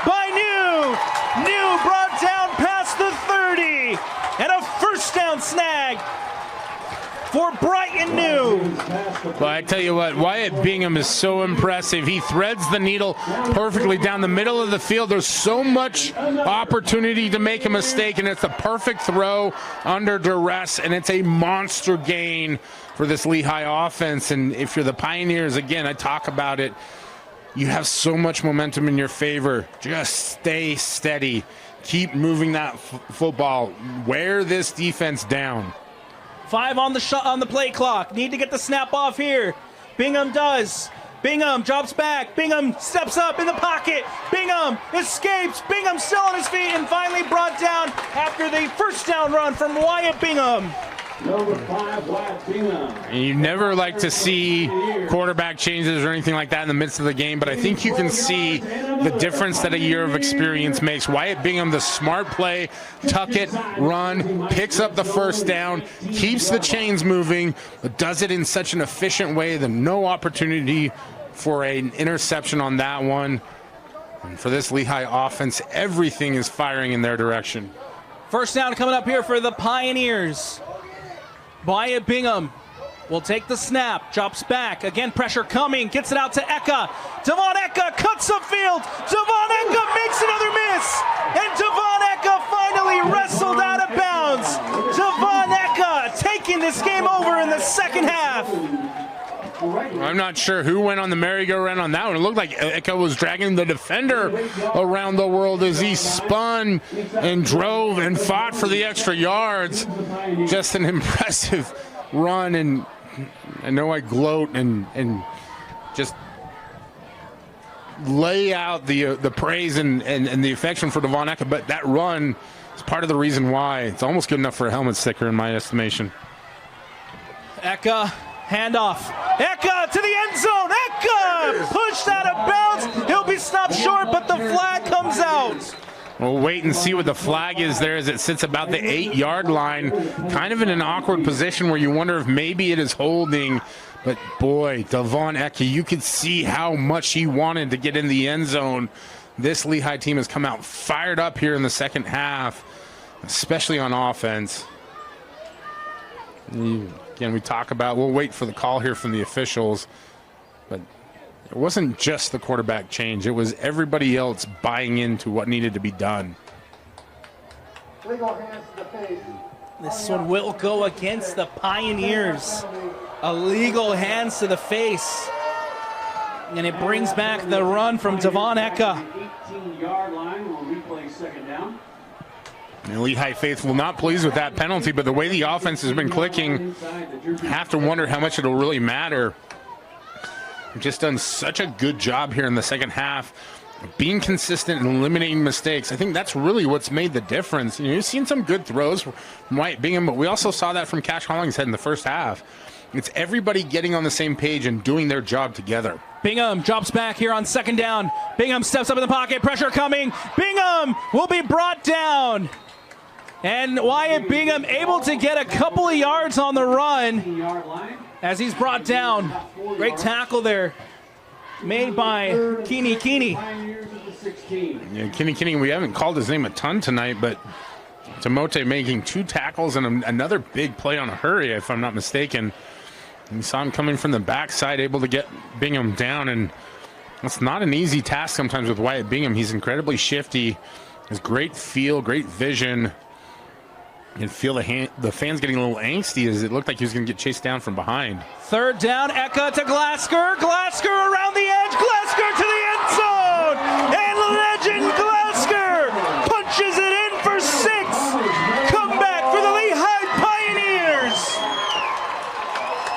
by New. New brought down past the 30. And a 1st down snag for Brighton New. Well, I tell you what, Wyatt Bingham is so impressive. He threads the needle perfectly down the middle of the field. There's so much opportunity to make a mistake, and it's a perfect throw under duress, and it's a monster gain for this Lehi offense. And if you're the Pioneers, again, I talk about it, you have so much momentum in your favor. Just stay steady. Keep moving that football. Wear this defense down. 5 on the play clock. Need to get the snap off here. Bingham does. Bingham drops back. Bingham steps up in the pocket. Bingham escapes. Bingham still on his feet and finally brought down after the 1st down run from Wyatt Bingham. Number 5, Wyatt Bingham. And you never like to see quarterback changes or anything like that in the midst of the game, but I think you can see the difference that a year of experience makes. Wyatt Bingham, the smart play, tuck it, run, picks up the first down, keeps the chains moving, but does it in such an efficient way that no opportunity for an interception on that one. And for this Lehi offense, everything is firing in their direction. First down coming up here for the Pioneers. Wyatt Bingham will take the snap, drops back, again pressure coming, gets it out to Eka. Devon Eka cuts upfield, Devon Eka makes another miss, and Devon Eka finally wrestled out of bounds. Devon Eka taking this game over in the second half. I'm not sure who went on the merry-go-round on that one. It looked like Eka was dragging the defender around the world as he spun and drove and fought for the extra yards. Just an impressive run, and I know I gloat and just lay out the praise and the affection for Devon Eka, but that run is part of the reason why. It's almost good enough for a helmet sticker in my estimation. Eka, handoff. Eka to the end zone. Eka pushed out of bounds. He'll be stopped short, but the flag comes out. We'll wait and see what the flag is there as it sits about the 8-yard line. Kind of in an awkward position where you wonder if maybe it is holding. But boy, Devon Eka, you could see how much he wanted to get in the end zone. This Lehi team has come out fired up here in the second half, especially on offense. Again, we talk about, we'll wait for the call here from the officials, but it wasn't just the quarterback change. It was everybody else buying into what needed to be done. Legal hands to the face. This one will go against the Pioneers. Illegal hands to the face. And it brings back the run from Devon Eka. 18-yard line will replay second down. The Lehi faithful not pleased with that penalty, but the way the offense has been clicking, have to wonder how much it'll really matter. We've just done such a good job here in the second half, being consistent and eliminating mistakes. I think that's really what's made the difference. You know, you've seen some good throws from Wyatt Bingham, but we also saw that from Cash Hollingshead in the first half. It's everybody getting on the same page and doing their job together. Bingham drops back here on second down. Bingham steps up in the pocket, pressure coming. Bingham will be brought down. And Wyatt Bingham able to get a couple of yards on the run as he's brought down. Great tackle there made by Keeney. Yeah, Keeney, we haven't called his name a ton tonight, but Tamote making 2 tackles and another big play on a hurry, if I'm not mistaken. And we saw him coming from the backside, able to get Bingham down, and it's not an easy task sometimes with Wyatt Bingham. He's incredibly shifty, has great feel, great vision. You can feel the fans getting a little angsty as it looked like he was going to get chased down from behind. Third down, Eka to Glasgow. Glasgow around the edge. Glasgow to the end zone. And legend Glasgow punches it in for 6. Comeback for the Lehi Pioneers.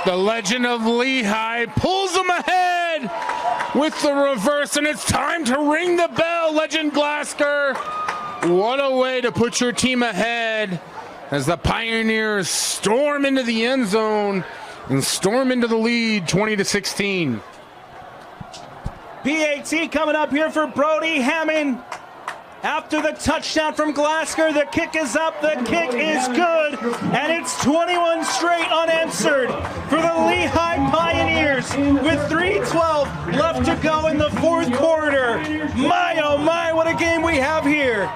The legend of Lehi pulls them ahead with the reverse, and it's time to ring the bell, legend Glasgow. What a way to put your team ahead as the Pioneers storm into the end zone and storm into the lead 20-16. PAT coming up here for Brody Hammond. After the touchdown from Glasgow, the kick is up, the kick is good, and it's 21 straight unanswered for the Lehi Pioneers with 3:12 left to go in the fourth quarter. My, oh my, what a game we have here.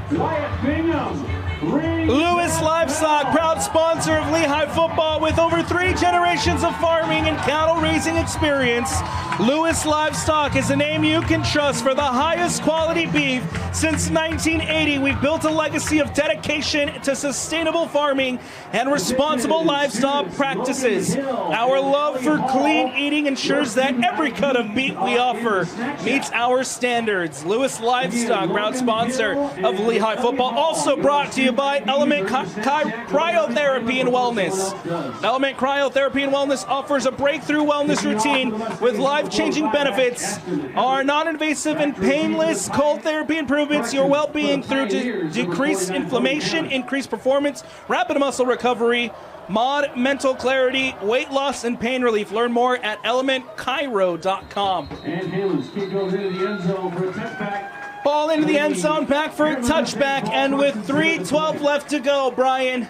Wyatt Bingham. Lewis Livestock, proud sponsor of Lehi football with over 3 generations of farming and cattle raising experience. Lewis Livestock is a name you can trust for the highest quality beef. Since 1980, we've built a legacy of dedication to sustainable farming and responsible livestock practices. Our love for clean eating ensures that every cut of beef we offer meets our standards. Lewis Livestock, proud sponsor of Lehi football, also brought to you you by Element Cryotherapy and Wellness. Element Cryotherapy and Wellness offers a breakthrough wellness routine with life-changing benefits. Our non-invasive and painless cold therapy improvements your well-being through decreased inflammation, increased performance, rapid muscle recovery, mental clarity, weight loss, and pain relief. Learn more at elementchiro.com. And Hammonds kick goes into the end zone for a touchback. Ball into the end zone, back for a touchback, and with 3:12 left to go, Brian,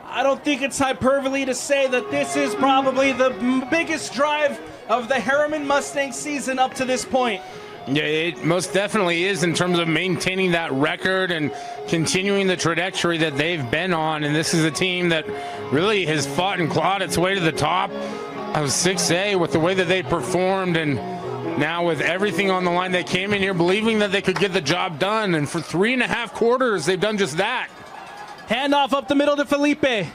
I don't think it's hyperbole to say that this is probably the biggest drive of the Herriman Mustangs season up to this point. Yeah, it most definitely is in terms of maintaining that record and continuing the trajectory that they've been on. And this is a team that really has fought and clawed its way to the top of 6A with the way that they performed. And now with everything on the line, they came in here believing that they could get the job done. And for 3.5 quarters, they've done just that. Handoff up the middle to Felipe.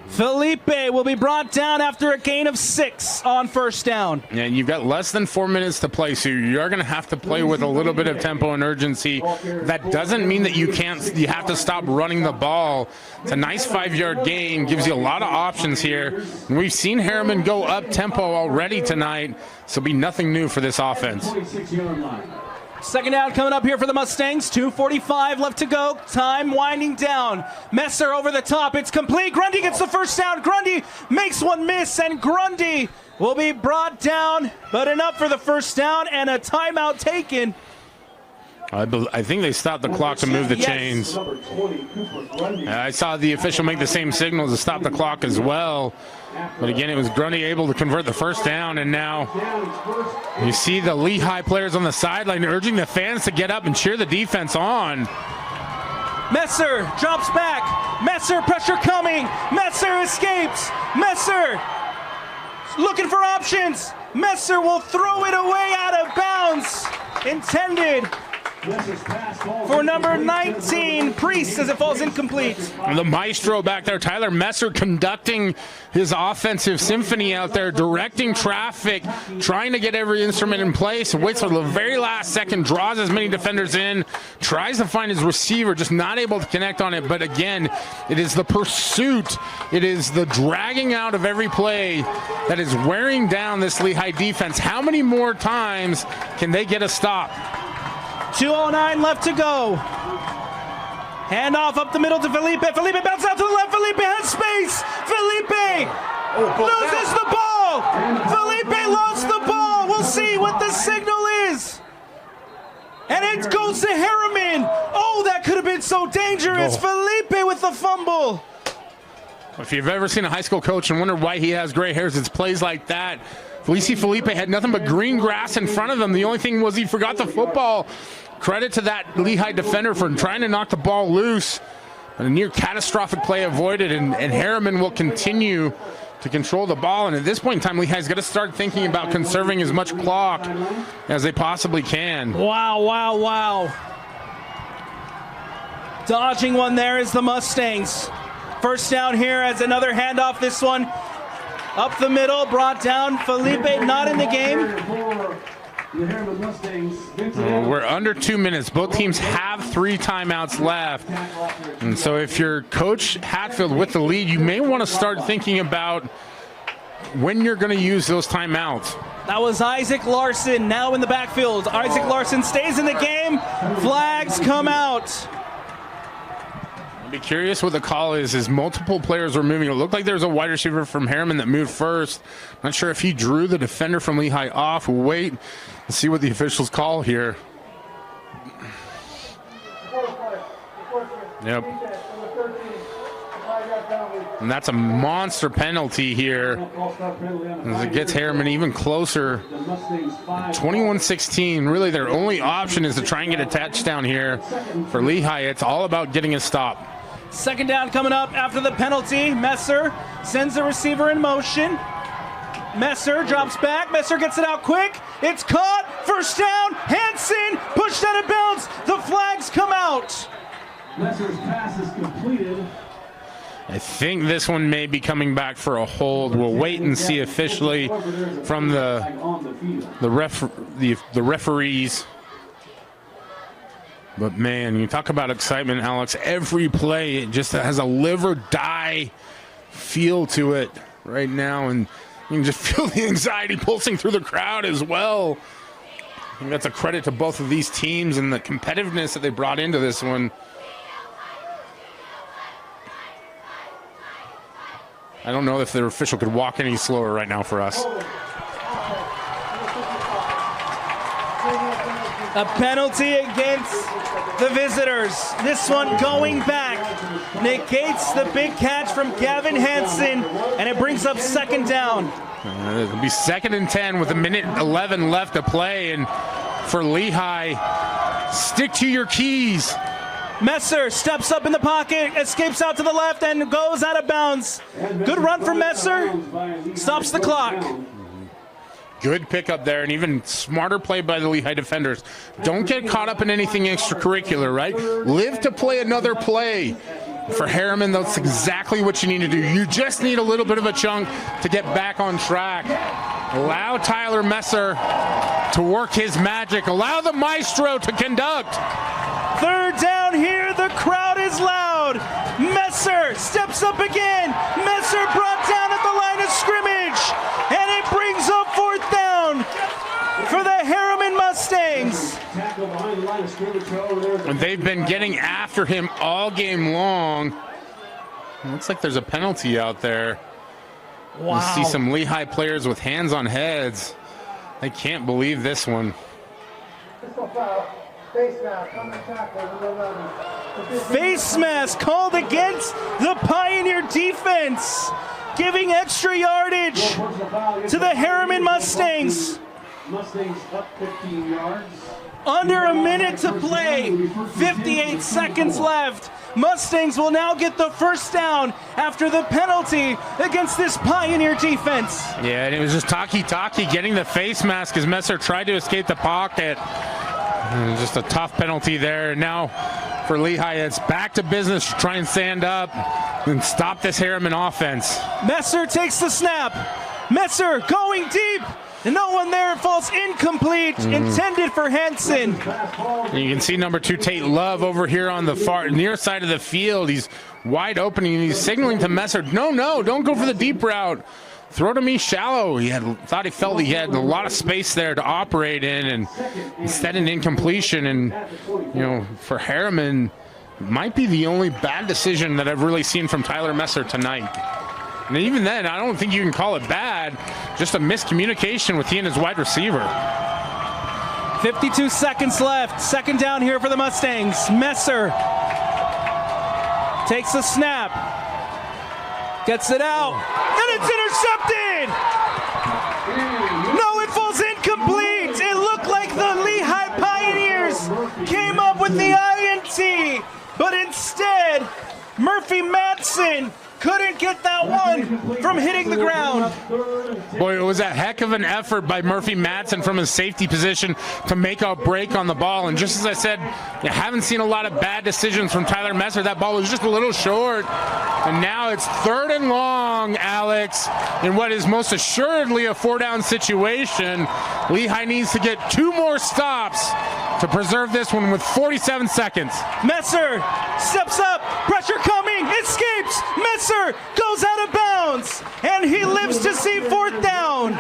Felipe will be brought down after a gain of 6 on first down. Yeah, you've got less than 4 minutes to play, so you're going to have to play with a little bit of tempo and urgency. That doesn't mean that you have to stop running the ball. It's a nice 5-yard gain, gives you a lot of options here. And we've seen Herriman go up tempo already tonight, so it'll be nothing new for this offense. 26-yard line. Second down coming up here for the Mustangs. 2:45 left to go. Time winding down. Messer over the top. It's complete. Grundy gets the first down. Grundy makes one miss, and Grundy will be brought down, but enough for the first down and a timeout taken. I think they stopped the clock to move the chains. I saw the official make the same signal to stop the clock as well. But again, it was Grundy able to convert the first down, and now you see the Lehi players on the sideline urging the fans to get up and cheer the defense on. Messer drops back. Messer pressure coming. Messer escapes. Messer looking for options. Messer will throw it away out of bounds. Intended for number 19, Priest, as it falls incomplete. And the maestro back there, Tyler Messer, conducting his offensive symphony out there, directing traffic, trying to get every instrument in place, waits for the very last second, draws as many defenders in, tries to find his receiver, just not able to connect on it. But again, it is the pursuit, it is the dragging out of every play that is wearing down this Lehi defense. How many more times can they get a stop? 2:09 left to go. Handoff up the middle to Felipe. Felipe bounces out to the left. Felipe has space. Felipe loses the ball. Felipe lost the ball. We'll see what the signal is. And it goes to Herriman. Oh, that could have been so dangerous. Felipe with the fumble. If you've ever seen a high school coach and wondered why he has gray hairs, it's plays like that. We see Felipe had nothing but green grass in front of him. The only thing was he forgot the football. Credit to that Lehi defender for trying to knock the ball loose. But a near catastrophic play avoided, and Herriman will continue to control the ball. And at this point in time, Lehi's got to start thinking about conserving as much clock as they possibly can. Wow, wow, wow. Dodging one there is the Mustangs. First down here as another handoff. This one up the middle, brought down. Felipe not in the game. We're under 2 minutes. Both teams have 3 timeouts left. And so if you're Coach Hatfield with the lead, you may want to start thinking about when you're going to use those timeouts. That was Isaac Larson now in the backfield. Isaac Larson stays in the game. Flags come out. I'll be curious what the call is, as multiple players were moving. It looked like there was a wide receiver from Herriman that moved first. Not sure if he drew the defender from Lehi off. We'll wait and see what the officials call here. Yep. And that's a monster penalty here as it gets Herriman even closer. 21-16. Really, their only option is to try and get a touchdown here. For Lehi, it's all about getting a stop. Second down coming up after the penalty. Messer sends the receiver in motion. Messer drops back. Messer gets it out quick. It's caught. First down. Hansen pushed out of bounds. The flags come out. Messer's pass is completed. I think this one may be coming back for a hold. We'll wait and see officially from the referees. But, man, you talk about excitement, Alex. Every play, it just has a live or die feel to it right now. And you can just feel the anxiety pulsing through the crowd as well. I think that's a credit to both of these teams and the competitiveness that they brought into this one. I don't know if their official could walk any slower right now for us. A penalty against the visitors. This one going back negates the big catch from Gavin Hansen, and it brings up second down. It'll be 2nd and 10 with 1:11 left to play. And for Lehi, stick to your keys. Messer steps up in the pocket, escapes out to the left, and goes out of bounds. Good run from Messer. Stops the clock. Good pickup there, and even smarter play by the Lehi defenders. Don't get caught up in anything extracurricular, right? Live to play another play. For Herriman, that's exactly what you need to do. You just need a little bit of a chunk to get back on track. Allow Tyler Messer to work his magic. Allow the maestro to conduct. Third down here, the crowd is loud. Messer steps up again. Messer brought down at the line of scrimmage, and it brings up 4th down for the Herriman Mustangs. And they've been getting after him all game long. It looks like there's a penalty out there. Wow. You see some Lehi players with hands on heads. I can't believe this one. Face mask called against the Pioneer defense, giving extra yardage to the Herriman Mustangs. Mustangs up 15 yards. Under a minute to play, 58 seconds left. Mustangs will now get the first down after the penalty against this Pioneer defense. Yeah, and it was just Taki getting the face mask as Messer tried to escape the pocket. And just a tough penalty there. Now for Lehi, it's back to business to try and stand up and stop this Herriman offense. Messer takes the snap. Messer going deep. And no one there. It falls incomplete. Intended for Hansen. And you can see number 2, Tate Love, over here on the far near side of the field. He's wide open and he's signaling to Messer, no, don't go for the deep route. Throw to me shallow. He felt he had a lot of space there to operate in, and instead an incompletion. And for Herriman, might be the only bad decision that I've really seen from Tyler Messer tonight. And even then, I don't think you can call it bad. Just a miscommunication with he and his wide receiver. 52 seconds left. Second down here for the Mustangs. Messer takes the snap. Gets it out. And it's intercepted! No, it falls incomplete. It looked like the Lehi Pioneers came up with the INT, but instead, Murphy Madsen couldn't get that one from hitting the ground. Boy, it was a heck of an effort by Murphy Madsen from his safety position to make a break on the ball. And just as I said, you haven't seen a lot of bad decisions from Tyler Messer. That ball was just a little short. And now it's 3rd and long, Alex, in what is most assuredly a 4-down situation. Lehi needs to get 2 more stops to preserve this one with 47 seconds. Messer steps up, pressure coming, escapes. Messer goes out of bounds, and he lives to see 4th down.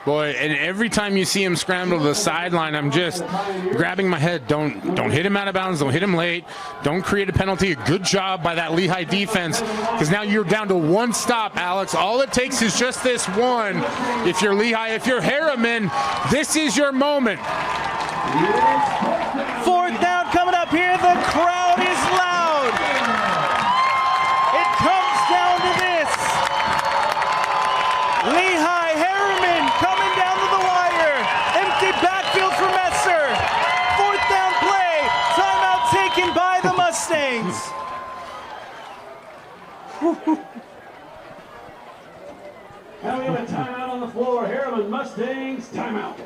Boy, and every time you see him scramble to the sideline, I'm just grabbing my head. Don't hit him out of bounds. Don't hit him late. Don't create a penalty. A good job by that Lehi defense, because now you're down to 1 stop, Alex. All it takes is just this one. If you're Lehi, if you're Herriman, this is your moment. 4th down coming up here. The crowd is loud. It comes down to this. Lehi, Herriman coming down to the wire. Empty backfield for Messer. 4th down play. Timeout taken by the Mustangs. Now we have a timeout on the floor. Herriman Mustangs, timeout.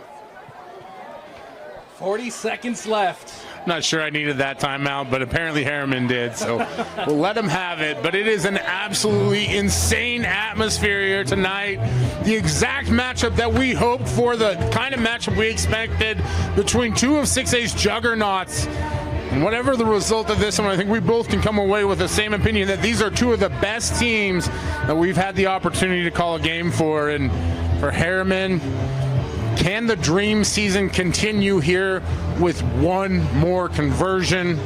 40 seconds left. Not sure I needed that timeout, but apparently Herriman did, so we'll let him have it. But it is an absolutely insane atmosphere here tonight. The exact matchup that we hoped for, the kind of matchup we expected between two of 6A's juggernauts. And whatever the result of this one, I think we both can come away with the same opinion that these are two of the best teams that we've had the opportunity to call a game for. And for Herriman, can the dream season continue here with one more conversion?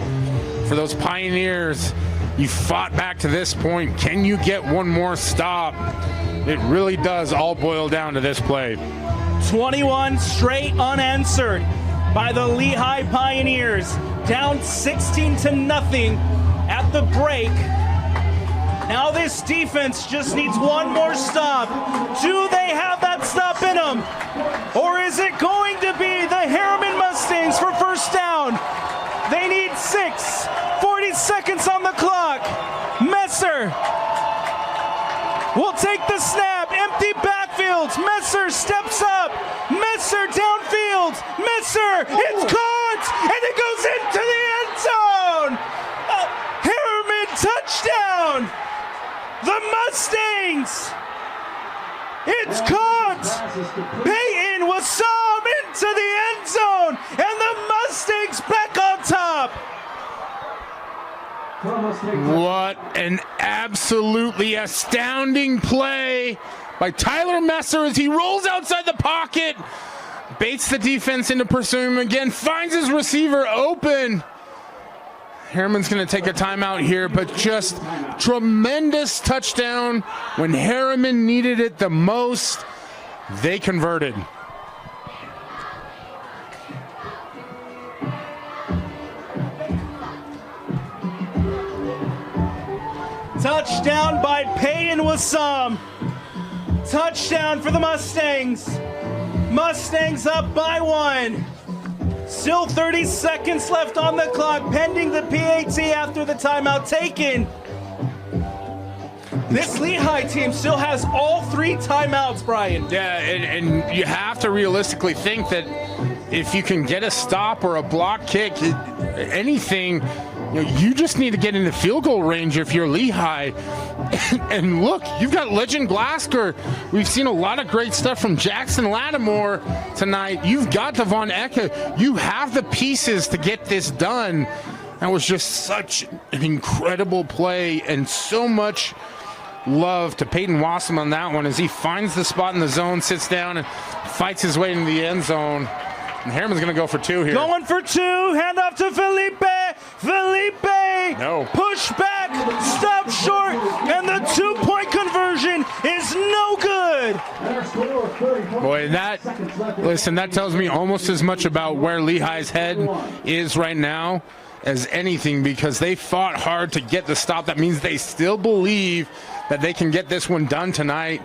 For those Pioneers, you fought back to this point. Can you get one more stop? It really does all boil down to this play. 21 straight unanswered by the Lehi Pioneers. Down 16-0 at the break. Now this defense just needs one more stop. Do they have that stop in them? Or is it going to be the Herriman Mustangs for first down? They need 6. 40 seconds on the clock. Messer will take the snap. Empty backfields. Messer steps up. Messer downfield. Messer, it's caught! And it goes into the end zone! Herriman touchdown! The Mustangs! It's caught! Peyton was sawed into the end zone! And the Mustangs back on top! What an absolutely astounding play by Tyler Messer as he rolls outside the pocket, baits the defense into pursuing him again, finds his receiver open. Herriman's going to take a timeout here, but just tremendous touchdown when Herriman needed it the most. They converted. Touchdown by Peyton Wassam. Touchdown for the Mustangs. Mustangs up by 1. Still 30 seconds left on the clock, pending the PAT after the timeout taken. This Lehi team still has all 3 timeouts, Brian. Yeah, and you have to realistically think that if you can get a stop or a block kick, anything, you just need to get into field goal range if you're Lehi. And look, you've got Legend Glasgow. We've seen a lot of great stuff from Jackson Lattimore tonight. You've got Devon Eka. You have the pieces to get this done. That was just such an incredible play, and so much love to Peyton Wassam on that one as he finds the spot in the zone, sits down, and fights his way into the end zone. And Herriman's going to go for 2 here. Going for 2. Hand off to Felipe. Felipe. No. Push back. Stop short. And the 2-point conversion is no good. Boy, that tells me almost as much about where Lehi's head is right now as anything, because they fought hard to get the stop. That means they still believe that they can get this one done tonight.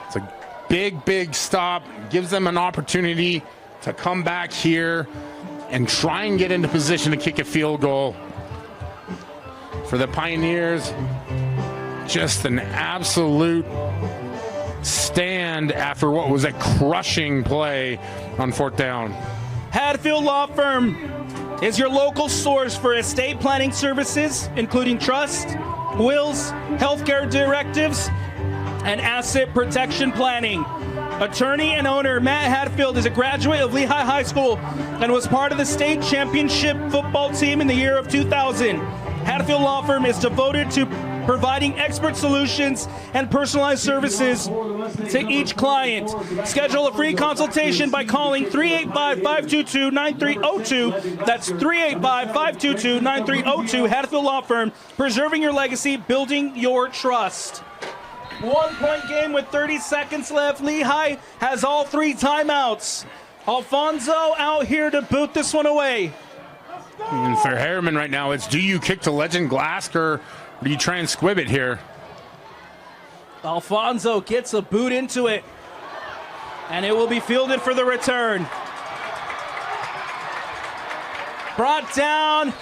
It's a big, big stop. Gives them an opportunity to come back here and try and get into position to kick a field goal. For the Pioneers, just an absolute stand after what was a crushing play on 4th down. Hadfield Law Firm is your local source for estate planning services, including trust, wills, healthcare directives, and asset protection planning. Attorney and owner Matt Hadfield is a graduate of Lehi High School and was part of the state championship football team in the year of 2000. Hadfield Law Firm is devoted to providing expert solutions and personalized services to each client. Schedule a free consultation by calling 385-522-9302. That's 385-522-9302. Hadfield Law Firm, preserving your legacy, building your trust. 1-point game with 30 seconds left. Lehi has all 3 timeouts. Alfonso out here to boot this one away. And for Herriman right now, it's do you kick to Legend Glasgow, or do you try and squib it here? Alfonso gets a boot into it, and it will be fielded for the return. Brought down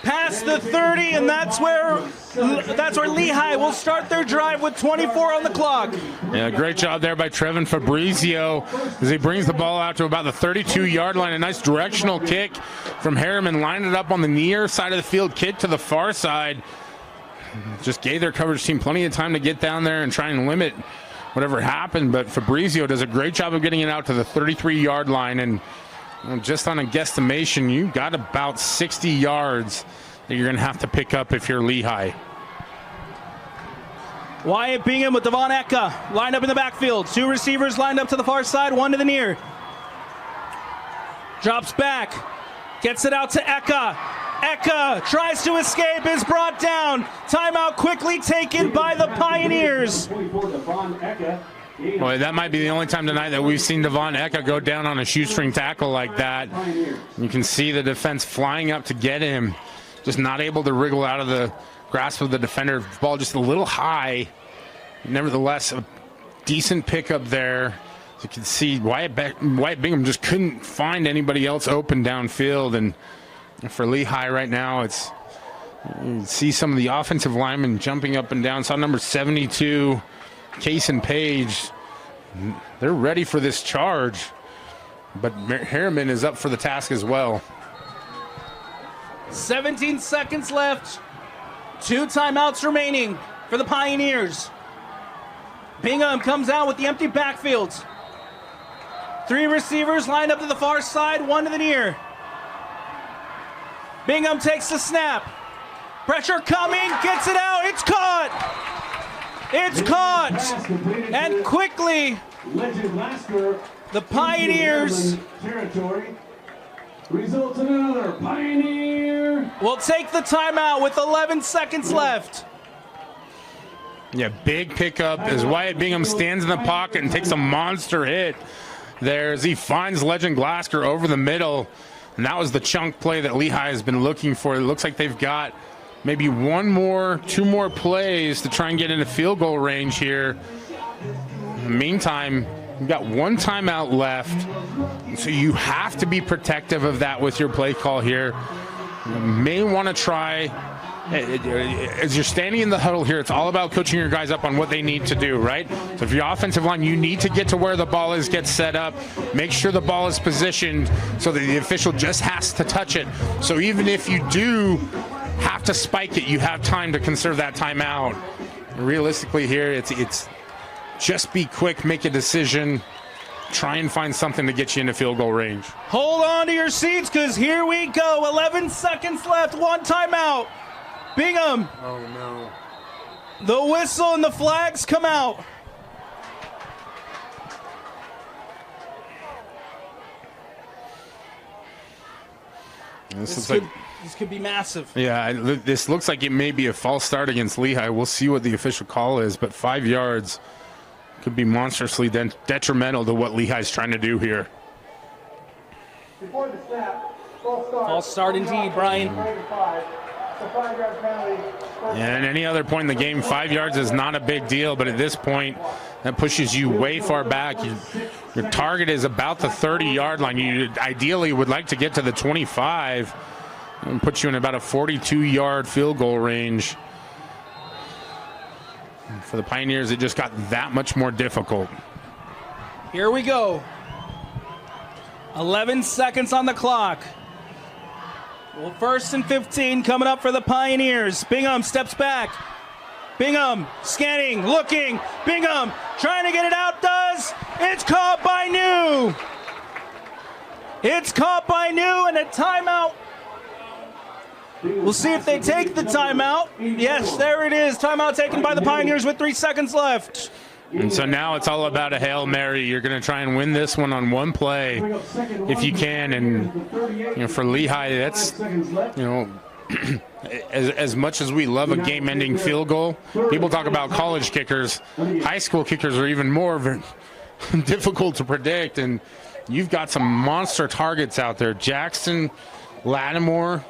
past the 30, and that's where Lehi will start their drive with 24 on the clock. Yeah, great job there by Trevin Fabrizio as he brings the ball out to about the 32-yard line. A nice directional kick from Herriman, lined it up on the near side of the field, kick to the far side. Just gave their coverage team plenty of time to get down there and try and limit whatever happened, but Fabrizio does a great job of getting it out to the 33-yard line, and just on a guesstimation, you got about 60 yards that you're going to have to pick up if you're Lehi. Wyatt Bingham with Devon Eka lined up in the backfield. 2 receivers lined up to the far side, 1 to the near. Drops back, gets it out to Eka. Eka tries to escape, is brought down. Timeout quickly taken by the Pioneers. Boy, that might be the only time tonight that we've seen Devon Eka go down on a shoestring tackle like that. You can see the defense flying up to get him, just not able to wriggle out of the grasp of the defender. Ball just a little high. Nevertheless, a decent pickup there. As you can see, Wyatt Bingham just couldn't find anybody else open downfield, and for Lehi right now, it's, you see some of the offensive linemen jumping up and down. Saw number 72, Case and Page. They're ready for this charge, but Herriman is up for the task as well. 17 seconds left. 2 timeouts remaining for the Pioneers. Bingham comes out with the empty backfield. 3 receivers lined up to the far side, 1 to the near. Bingham takes the snap. Pressure coming, gets it out, it's caught! It's caught! And quickly, the Pioneers results in another Pioneer. will take the timeout with 11 seconds left. Yeah, big pickup as Wyatt Bingham stands in the pocket and takes a monster hit there as he finds Legend Glasgow over the middle. And that was the chunk play that Lehi has been looking for. It looks like they've got maybe 2 more plays to try and get into field goal range here. In the meantime, you've got 1 timeout left, so you have to be protective of that with your play call here. You may want to try, as you're standing in the huddle here, it's all about coaching your guys up on what they need to do, right? So if your offensive line, you need to get to where the ball is, get set up, make sure the ball is positioned so that the official just has to touch it. So even if you do have to spike it, you have time to conserve that timeout. Realistically here, it's just be quick, make a decision, try and find something to get you into field goal range. Hold on to your seats, because here we go. 11 seconds left, 1 timeout. Bingham. Oh, no. The whistle and the flags come out. This could be massive. Yeah, this looks like it may be a false start against Lehi. We'll see what the official call is, but 5 yards could be monstrously detrimental to what Lehi's trying to do here. Before the snap, False start indeed, Brian. And any other point in the game, 5 yards is not a big deal, but at this point, that pushes you way far back. Your target is about the 30-yard line. You ideally would like to get to the 25 and put you in about a 42-yard field goal range. And for the Pioneers, it just got that much more difficult. Here we go. 11 seconds on the clock. Well, 1st and 15 coming up for the Pioneers. Bingham steps back. Bingham scanning, looking. Bingham trying to get it out, does. It's caught by New. It's caught by New, and a timeout. We'll see if they take the timeout. Yes, there it is. Timeout taken by the Pioneers with 3 seconds left. And so now it's all about a Hail Mary. You're going to try and win this one on one play if you can. And, for Lehi, that's, as much as we love a game-ending field goal, people talk about college kickers. High school kickers are even more difficult to predict. And you've got some monster targets out there. Jackson Lattimore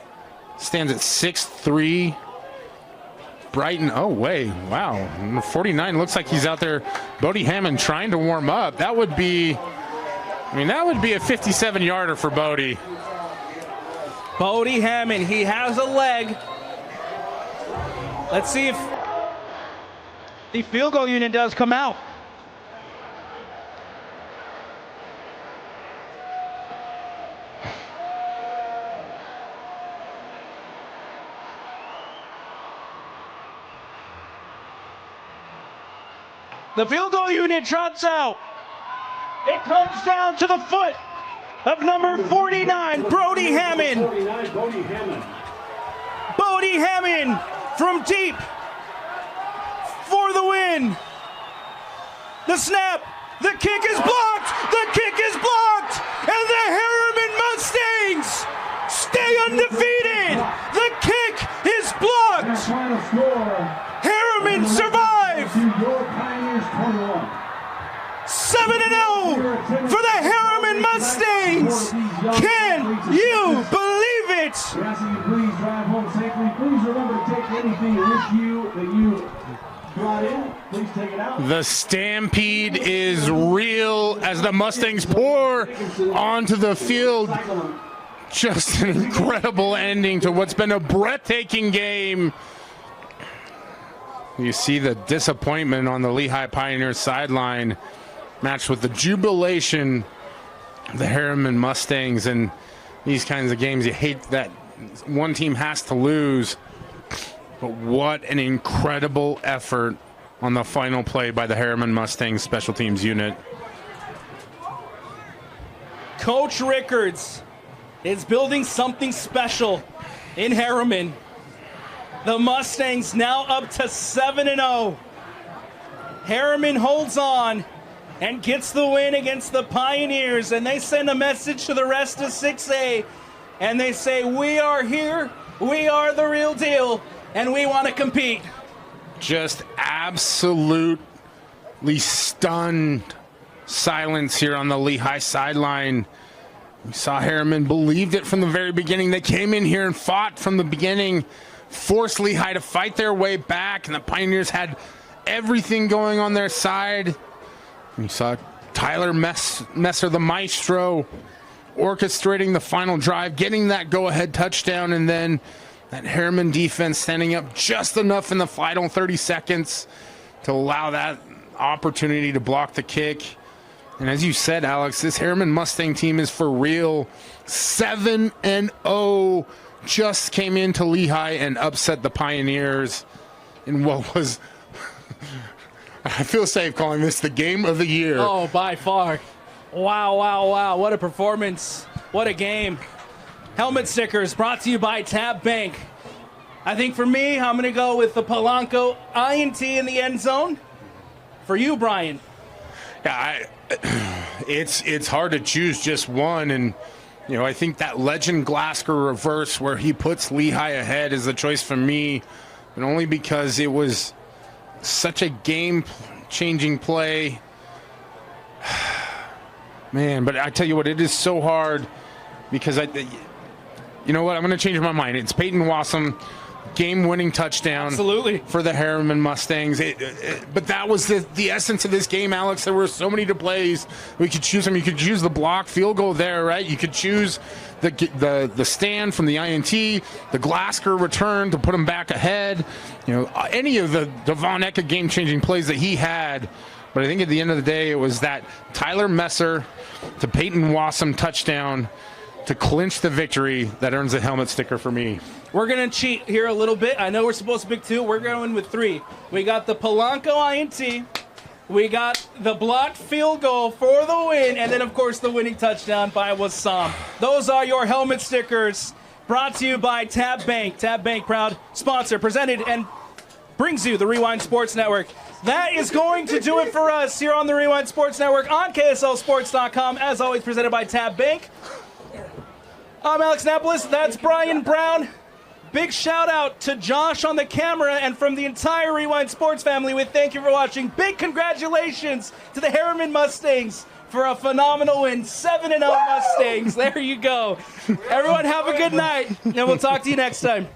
stands at 6'3". Brighton, oh, wait, wow. Number 49 looks like he's out there. Bodie Hammond trying to warm up. That would be a 57-yarder for Bodie. Bodie Hammond, he has a leg. Let's see if the field goal unit does come out. The field goal unit trots out. It comes down to the foot of number 49, Bodie Hammond. 49, Bodie Hammond. Bodie Hammond from deep for the win. The snap, the kick is blocked, the kick is blocked, and the Herriman Mustangs stay undefeated. The kick is blocked. Final score. Herriman survive. To your Pioneers 21. 7-0 for the Herriman Mustangs. Can you believe it? We're asking you please drive home safely. Please remember to take anything with you that you brought in. Please take it out. The stampede is real as the Mustangs pour onto the field. Just an incredible ending to what's been a breathtaking game. You see the disappointment on the Lehi Pioneers sideline, matched with the jubilation of the Herriman Mustangs. And these kinds of games, you hate that one team has to lose. But what an incredible effort on the final play by the Herriman Mustangs special teams unit. Coach Rickards is building something special in Herriman. The Mustangs now up to 7-0. Herriman holds on and gets the win against the Pioneers, and they send a message to the rest of 6A, and they say, we are here, we are the real deal, and we want to compete. Just absolutely stunned silence here on the Lehi sideline. We saw Herriman believed it from the very beginning. They came in here and fought from the beginning, forced Lehi to fight their way back, and the Pioneers had everything going on their side. You saw Tyler Messer, the maestro, orchestrating the final drive, getting that go-ahead touchdown, and then that Herriman defense standing up just enough in the final 30 seconds to allow that opportunity to block the kick. And as you said, Alex, this Herriman Mustang team is for real. 7-0, just came into Lehi and upset the Pioneers in what was, I feel safe calling this the game of the year. Oh, by far. Wow, wow, wow. What a performance. What a game. Helmet stickers brought to you by Tab Bank. I think for me, I'm going to go with the Polanco INT in the end zone. For you, Brian. Yeah, it's hard to choose just one, and you know, I think that Legend Glasgow reverse where he puts Lehi ahead is the choice for me, and only because it was such a game-changing play. Man, but I tell you what, it is so hard because you know what, I'm going to change my mind. It's Peyton Wassam, game-winning touchdown. Absolutely. For the Herriman Mustangs. But that was the essence of this game, Alex. There were so many plays we could choose from. You could choose the block field goal there, right? You could choose the stand from the INT, the Glasgow return to put him back ahead. You know, any of the Devon Eka game-changing plays that he had. But I think at the end of the day, it was that Tyler Messer to Peyton Wassam touchdown to clinch the victory that earns a helmet sticker for me. We're going to cheat here a little bit. I know we're supposed to pick two. We're going with three. We got the Polanco INT. We got the blocked field goal for the win. And then, of course, the winning touchdown by Wassam. Those are your helmet stickers brought to you by Tab Bank. Tab Bank, proud sponsor, presented and brings you the Rewind Sports Network. That is going to do it for us here on the Rewind Sports Network on KSLSports.com. As always, presented by Tab Bank. I'm Alex Napolis. That's Brian Brown. Big shout out to Josh on the camera, and from the entire Rewind Sports family, we thank you for watching. Big congratulations to the Herriman Mustangs for a phenomenal win. 7-0 Mustangs. There you go. Everyone have a good night, and we'll talk to you next time.